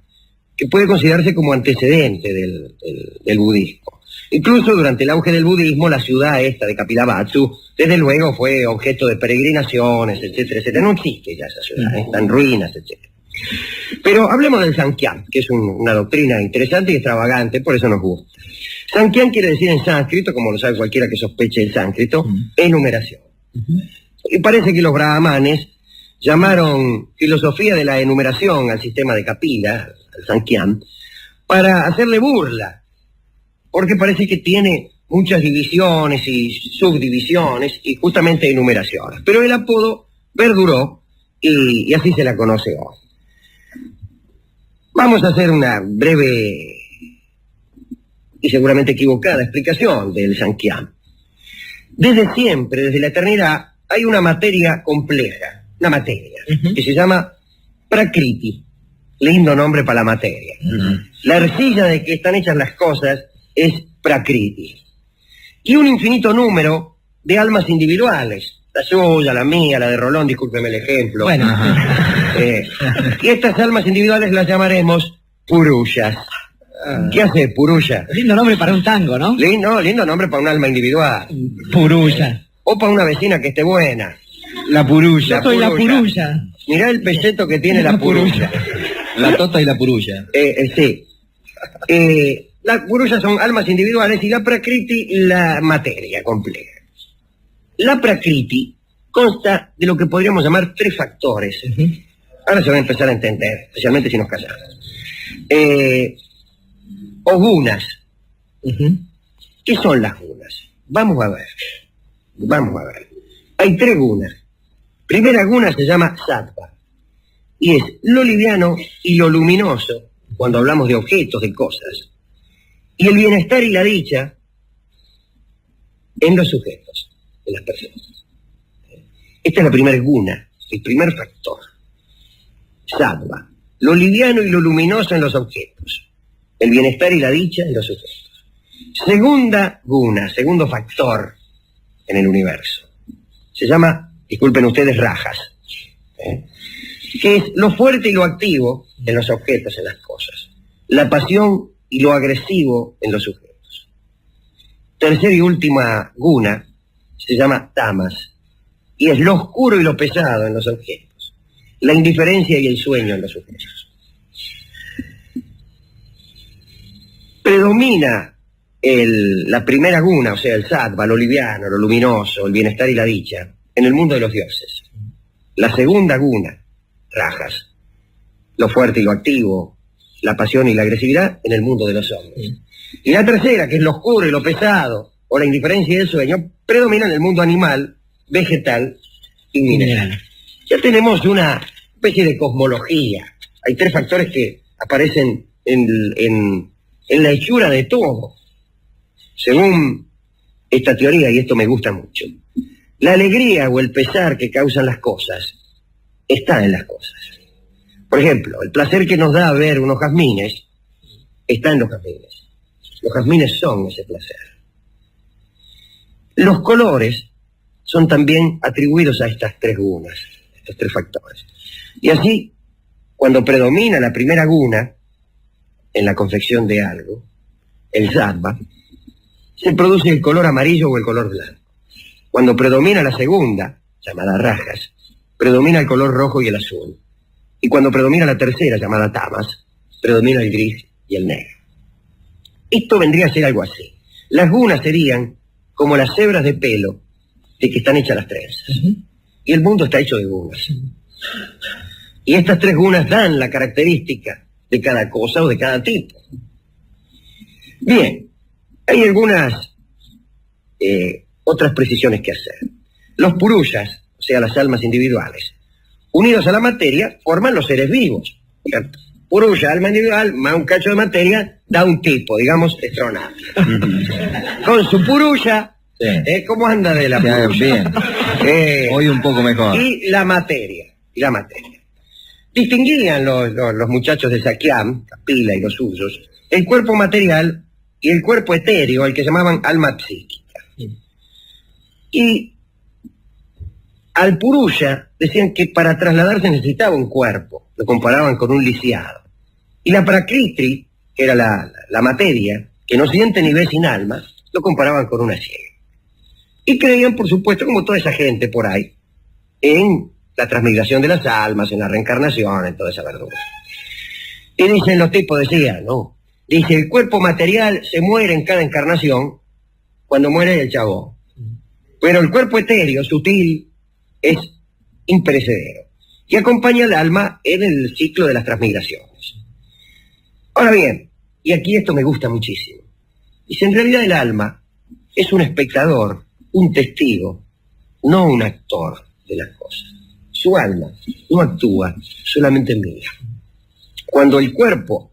que puede considerarse como antecedente del budismo. Incluso durante el auge del budismo, la ciudad esta de Kapilavatsu, desde luego fue objeto de peregrinaciones, etcétera, etcétera. No existe ya esa ciudad, está en ruinas, etcétera. Pero hablemos del Sankyam, que es una doctrina interesante y extravagante, por eso nos gusta. Sankhyan quiere decir en sánscrito, como lo sabe cualquiera que sospeche el sánscrito, enumeración. Y parece que los brahmanes llamaron filosofía de la enumeración al sistema de Kapila, al Sankhyan, para hacerle burla, porque parece que tiene muchas divisiones y subdivisiones y justamente enumeraciones. Pero el apodo perduró y así se la conoce hoy. Vamos a hacer una breve y seguramente equivocada explicación del Sankhyan. Desde siempre, desde la eternidad, hay una materia compleja, una materia, que se llama Prakriti. Lindo nombre para la materia. La arcilla de que están hechas las cosas es Prakriti. Y un infinito número de almas individuales. La suya, la mía, la de Rolón, discúlpeme el ejemplo. Bueno. Y estas almas individuales las llamaremos Purushas. ¿Qué hace Purusha? Lindo nombre para un tango, ¿no? Lindo nombre para un alma individual. Purusha. O para una vecina que esté buena. La purulla. Yo soy la Purusha. Mirá el peseto que tiene la Purusha. La tota y la purulla. Sí. Las Purushas son almas individuales y la Prakriti la materia compleja. La Prakriti consta de lo que podríamos llamar 3 factores. Ahora se va a empezar a entender, especialmente si nos casamos. O gunas. ¿Qué son las gunas? Vamos a ver. Hay 3 gunas. Primera guna se llama sattva. Y es lo liviano y lo luminoso, cuando hablamos de objetos, de cosas. Y el bienestar y la dicha en los sujetos, en las personas. Esta es la primera guna, el primer factor. Sattva. Lo liviano y lo luminoso en los objetos. El bienestar y la dicha en los sujetos. Segunda guna, segundo factor en el universo. Se llama, disculpen ustedes, rajas. Que es lo fuerte y lo activo en los objetos, en las cosas. La pasión y lo agresivo en los sujetos. Tercera y última guna se llama tamas. Y es lo oscuro y lo pesado en los objetos. La indiferencia y el sueño en los sujetos. Predomina la primera guna, o sea, el sattva, lo liviano, lo luminoso, el bienestar y la dicha, en el mundo de los dioses. La segunda guna, rajas, lo fuerte y lo activo, la pasión y la agresividad, en el mundo de los hombres. Y la tercera, que es lo oscuro y lo pesado, o la indiferencia y el sueño, predomina en el mundo animal, vegetal y mineral. Ya tenemos una especie de cosmología. Hay 3 factores que aparecen en la hechura de todo. Según esta teoría, y esto me gusta mucho, la alegría o el pesar que causan las cosas está en las cosas. Por ejemplo, el placer que nos da ver unos jazmines está en los jazmines. Los jazmines son ese placer. Los colores son también atribuidos a estas 3 gunas, estos 3 factores. Y así, cuando predomina la primera guna en la confección de algo, el sattva, se produce el color amarillo o el color blanco. Cuando predomina la segunda, llamada rajas, predomina el color rojo y el azul. Y cuando predomina la tercera, llamada tamas, predomina el gris y el negro. Esto vendría a ser algo así. Las gunas serían como las hebras de pelo de que están hechas las trenzas. Y el mundo está hecho de gunas. Y estas 3 gunas dan la característica de cada cosa o de cada tipo. Bien, hay algunas otras precisiones que hacer. Los purushas, o sea, las almas individuales, unidos a la materia, forman los seres vivos. ¿Cierto? Purusha, alma individual, más un cacho de materia, da un tipo, digamos, astronauta. Con su purusha, ¿cómo anda de la purusha? Bien. Hoy un poco mejor. Y la materia. Distinguían los muchachos de Sankhyan, Kapila y los suyos, el cuerpo material y el cuerpo etéreo, el que llamaban alma psíquica. Y al Purusha decían que para trasladarse necesitaba un cuerpo, lo comparaban con un lisiado. Y la Prakriti, que era la materia, que no siente ni ve sin alma, lo comparaban con una ciega. Y creían, por supuesto, como toda esa gente por ahí, en la transmigración de las almas, en la reencarnación, en toda esa verdura. Y dicen, los tipos decían, no, Dice, el cuerpo material se muere en cada encarnación cuando muere el chabón. Pero el cuerpo etéreo, sutil, es imperecedero. Y acompaña al alma en el ciclo de las transmigraciones. Ahora bien, y aquí esto me gusta muchísimo. Dice, en realidad el alma es un espectador, un testigo, no un actor de las cosas. Su alma no actúa, solamente mira. Cuando el cuerpo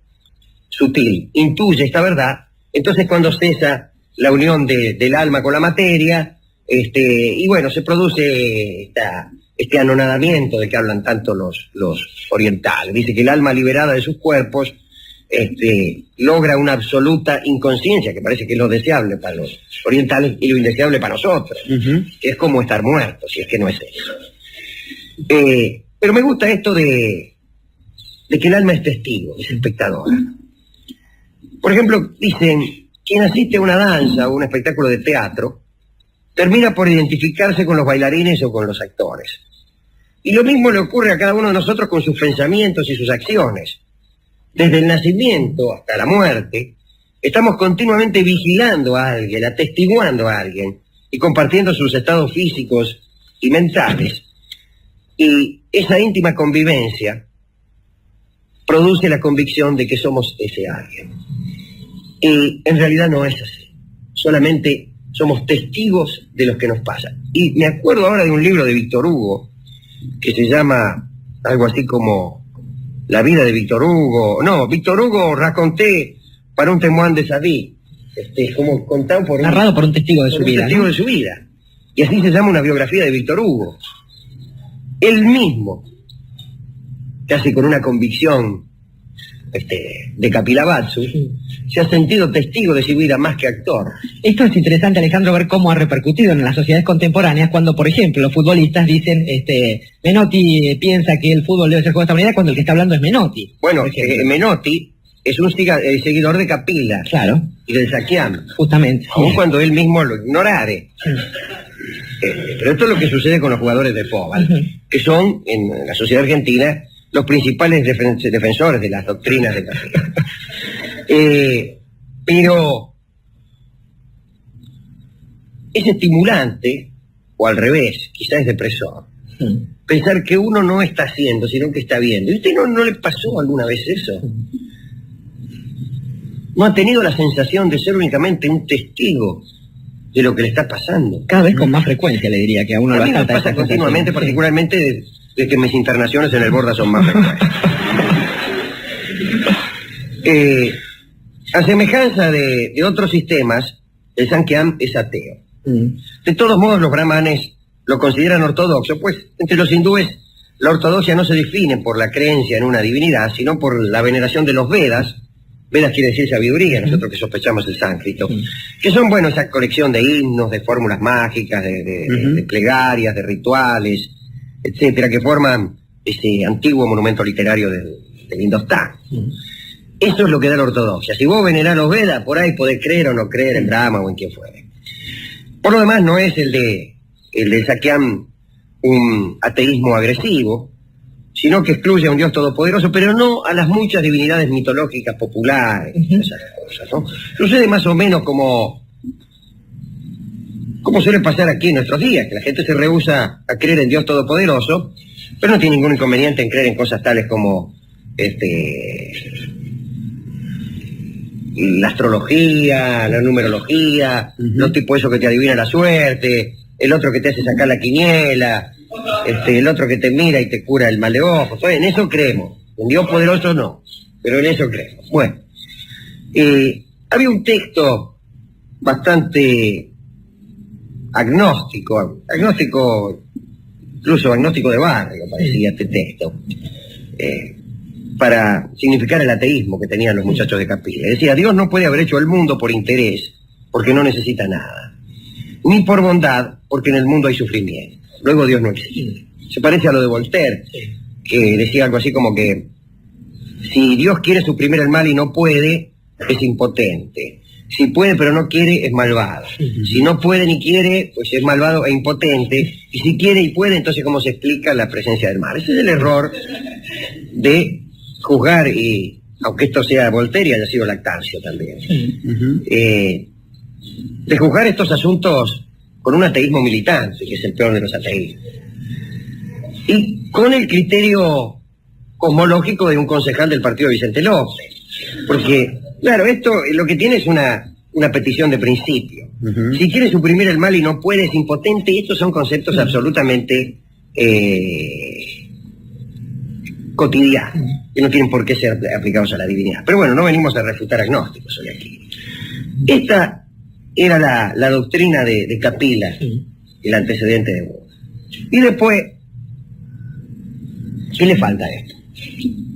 sutil intuye esta verdad, entonces cuando cesa la unión del alma con la materia, y bueno, se produce este anonadamiento de que hablan tanto los orientales. Dice que el alma liberada de sus cuerpos logra una absoluta inconsciencia, que parece que es lo deseable para los orientales y lo indeseable para nosotros, que es como estar muertos, si es que no es eso. Pero me gusta esto de que el alma es testigo, es espectadora. Por ejemplo, dicen, quien asiste a una danza o un espectáculo de teatro, termina por identificarse con los bailarines o con los actores. Y lo mismo le ocurre a cada uno de nosotros con sus pensamientos y sus acciones. Desde el nacimiento hasta la muerte, estamos continuamente vigilando a alguien, atestiguando a alguien y compartiendo sus estados físicos y mentales. Y esa íntima convivencia produce la convicción de que somos ese alguien. Y en realidad no es así. Solamente somos testigos de lo que nos pasa. Y me acuerdo ahora de un libro de Víctor Hugo, que se llama algo así como La vida de Víctor Hugo. No, Víctor Hugo raconté para un témoin de sa vie. Como contado por narrado por un testigo de su vida. Un testigo de su vida. Y así se llama una biografía de Víctor Hugo. Él mismo, casi con una convicción de Kapilavatsu, se ha sentido testigo de su vida más que actor. Esto es interesante, Alejandro, ver cómo ha repercutido en las sociedades contemporáneas cuando, por ejemplo, los futbolistas dicen, Menotti piensa que el fútbol debe ser jugado de esta manera cuando el que está hablando es Menotti. Bueno, Menotti es un seguidor de Kapila. Claro. Y del Sakyam. Justamente. Aun cuando él mismo lo ignorare. Pero esto es lo que sucede con los jugadores de fútbol, que son, en la sociedad argentina, los principales defensores de las doctrinas de Kapila. Pero es estimulante, o al revés, quizás es depresor, pensar que uno no está haciendo, sino que está viendo. ¿Y usted no le pasó alguna vez eso? ¿No ha tenido la sensación de ser únicamente un testigo de lo que le está pasando? Cada vez con más frecuencia, le diría, que a uno a mí me pasa continuamente, particularmente de que mis internaciones en el Borda son más frecuentes. A semejanza de otros sistemas, el Sankhya es ateo. De todos modos, los brahmanes lo consideran ortodoxo, pues entre los hindúes la ortodoxia no se define por la creencia en una divinidad, sino por la veneración de los Vedas. Vedas quiere decir sabiduría, nosotros que sospechamos el sánscrito, que son, bueno, esa colección de himnos, de fórmulas mágicas, de plegarias, de rituales, etcétera, que forman ese antiguo monumento literario del Indostán. Eso es lo que da la ortodoxia. Si vos venerás los Vedas, por ahí podés creer o no creer en Brahma o en quien fuere. Por lo demás, no es el de Sakyam un ateísmo agresivo, sino que excluye a un Dios todopoderoso, pero no a las muchas divinidades mitológicas populares, esas cosas, ¿no? Sucede más o menos como suele pasar aquí en nuestros días, que la gente se rehúsa a creer en Dios todopoderoso, pero no tiene ningún inconveniente en creer en cosas tales como la astrología, la numerología, los tipos esos que te adivinan la suerte, el otro que te hace sacar la quiniela, el otro que te mira y te cura el mal de ojo. Entonces, en eso creemos. En Dios poderoso no, pero en eso creemos. Bueno, había un texto bastante agnóstico, incluso agnóstico de barrio, parecía este texto, para significar el ateísmo que tenían los muchachos de Kapila. Decía, Dios no puede haber hecho el mundo por interés, porque no necesita nada, ni por bondad, porque en el mundo hay sufrimiento. Luego Dios no existe. Se parece a lo de Voltaire, que decía algo así como que si Dios quiere suprimir el mal y no puede, es impotente. Si puede pero no quiere, es malvado. Si no puede ni quiere, pues es malvado e impotente. Y si quiere y puede, entonces ¿cómo se explica la presencia del mal? Ese es el error de juzgar y aunque esto sea Voltaire y haya sido Lactancio también, de juzgar estos asuntos con un ateísmo militante, que es el peor de los ateísmos, y con el criterio cosmológico de un concejal del partido de Vicente López. Porque, claro, esto lo que tiene es una petición de principio. Si quiere suprimir el mal y no puede, es impotente, y estos son conceptos absolutamente cotidianos, que no tienen por qué ser aplicados a la divinidad. Pero bueno, no venimos a refutar agnósticos hoy aquí. Esta era la doctrina de Capila, el antecedente de Buda. Y después, ¿qué le falta a esto?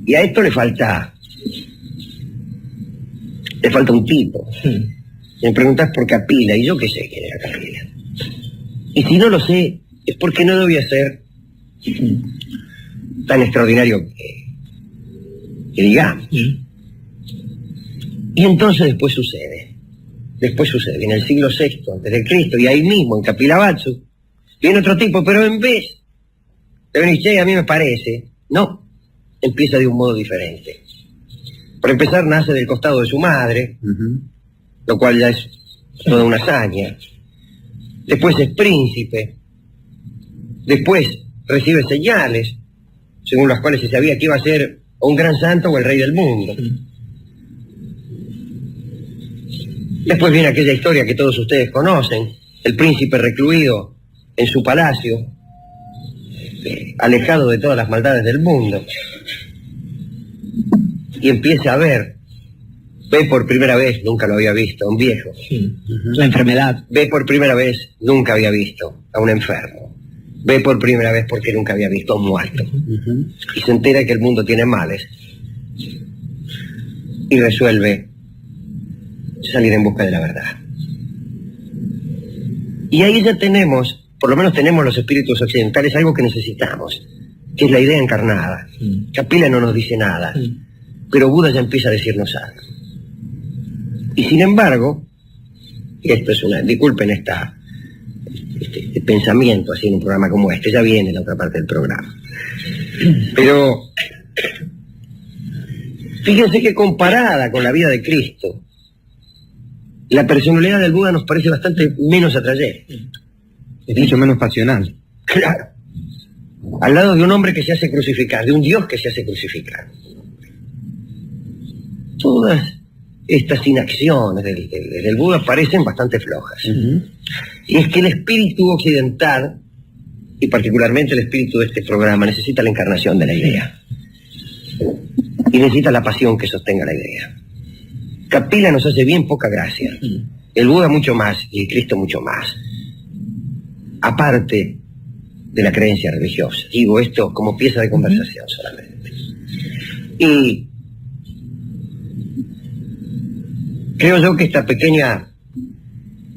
Y a esto le falta un tipo. Me preguntás por Capila, y yo qué sé quién era Capila. Y si no lo sé, es porque no debía ser tan extraordinario que digamos. Y entonces después sucede, en el siglo VI antes de Cristo, y ahí mismo, en Kapilavátsu, viene otro tipo, pero en vez de venir, che, a mí me parece, no, empieza de un modo diferente. Por empezar, nace del costado de su madre, lo cual ya es toda una hazaña. Después es príncipe. Después recibe señales, según las cuales se sabía que iba a ser o un gran santo o el rey del mundo. Después viene aquella historia que todos ustedes conocen, el príncipe recluido en su palacio, alejado de todas las maldades del mundo, y empieza a ve por primera vez, nunca lo había visto, a un viejo. La enfermedad. Ve por primera vez, nunca había visto a un enfermo. Ve por primera vez porque nunca había visto a un muerto. Y se entera que el mundo tiene males. Y resuelve salir en busca de la verdad. Y ahí ya tenemos, por lo menos tenemos los espíritus occidentales, algo que necesitamos, que es la idea encarnada. Capila no nos dice nada, pero Buda ya empieza a decirnos algo. Y sin embargo, y esto es disculpen este pensamiento así en un programa como este, ya viene la otra parte del programa. Pero fíjense que comparada con la vida de Cristo, la personalidad del Buda nos parece bastante menos atrayente. Es dicho menos pasional. Claro. Al lado de un hombre que se hace crucificar, de un Dios que se hace crucificar. Todas estas inacciones del Buda parecen bastante flojas. Y es que el espíritu occidental, y particularmente el espíritu de este programa, necesita la encarnación de la idea. Y necesita la pasión que sostenga la idea. Capila nos hace bien poca gracia. El Buda mucho más, y el Cristo mucho más. Aparte de la creencia religiosa. Digo esto como pieza de conversación solamente. Y creo yo que esta pequeña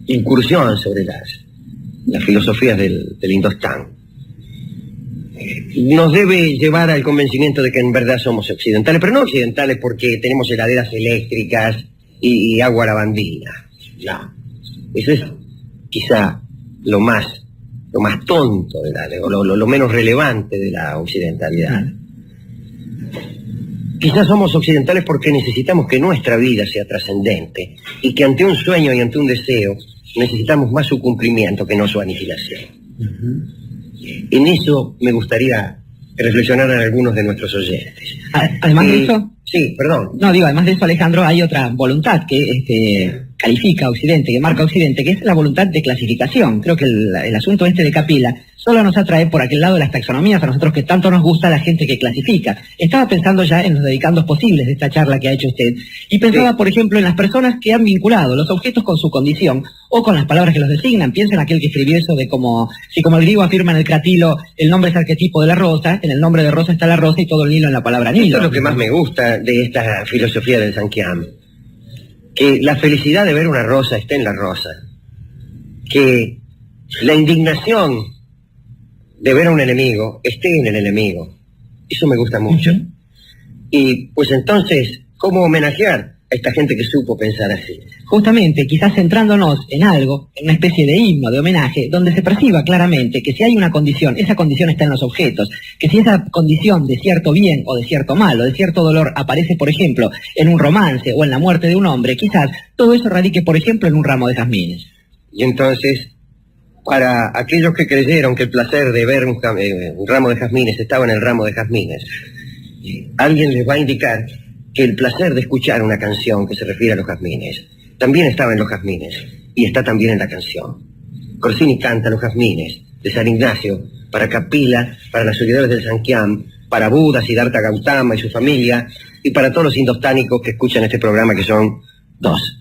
incursión sobre las filosofías del Indostán nos debe llevar al convencimiento de que en verdad somos occidentales, pero no occidentales porque tenemos heladeras eléctricas y agua lavandina. No. Eso es quizá lo más tonto, lo menos relevante de la occidentalidad. Quizás somos occidentales porque necesitamos que nuestra vida sea trascendente y que ante un sueño y ante un deseo necesitamos más su cumplimiento que no su aniquilación. En eso me gustaría reflexionar en algunos de nuestros oyentes. Además de eso... Sí, perdón. No, digo, además de eso, Alejandro, hay otra voluntad que califica a Occidente, que marca a Occidente, que es la voluntad de clasificación. Creo que el asunto de Capila solo nos atrae por aquel lado de las taxonomías, a nosotros que tanto nos gusta la gente que clasifica. Estaba pensando ya en los dedicandos posibles de esta charla que ha hecho usted, y pensaba, por ejemplo, en las personas que han vinculado los objetos con su condición, o con las palabras que los designan. Piensa en aquel que escribió eso de si como el griego afirma en el Cratilo, el nombre es arquetipo de la rosa, en el nombre de rosa está la rosa y todo el Nilo en la palabra Nilo. Esto es lo que más me gusta de esta filosofía del Sankhya, que la felicidad de ver una rosa esté en la rosa, que la indignación de ver a un enemigo esté en el enemigo. Eso me gusta mucho. Y pues entonces, ¿cómo homenajear esta gente que supo pensar así. Justamente, quizás centrándonos en algo, en una especie de himno, de homenaje, donde se perciba claramente que si hay una condición, esa condición está en los objetos, que si esa condición de cierto bien o de cierto mal o de cierto dolor aparece, por ejemplo, en un romance o en la muerte de un hombre, quizás todo eso radique, por ejemplo, en un ramo de jazmines. Y entonces, para aquellos que creyeron que el placer de ver un ramo de jazmines estaba en el ramo de jazmines, alguien les va a indicar que el placer de escuchar una canción que se refiere a los jazmines también estaba en los jazmines y está también en la canción. Corsini canta Los jazmines de San Ignacio para Capila, para los seguidores del Sankiam, para Buda, Siddhartha Gautama y su familia, y para todos los indostánicos que escuchan este programa, que son 2.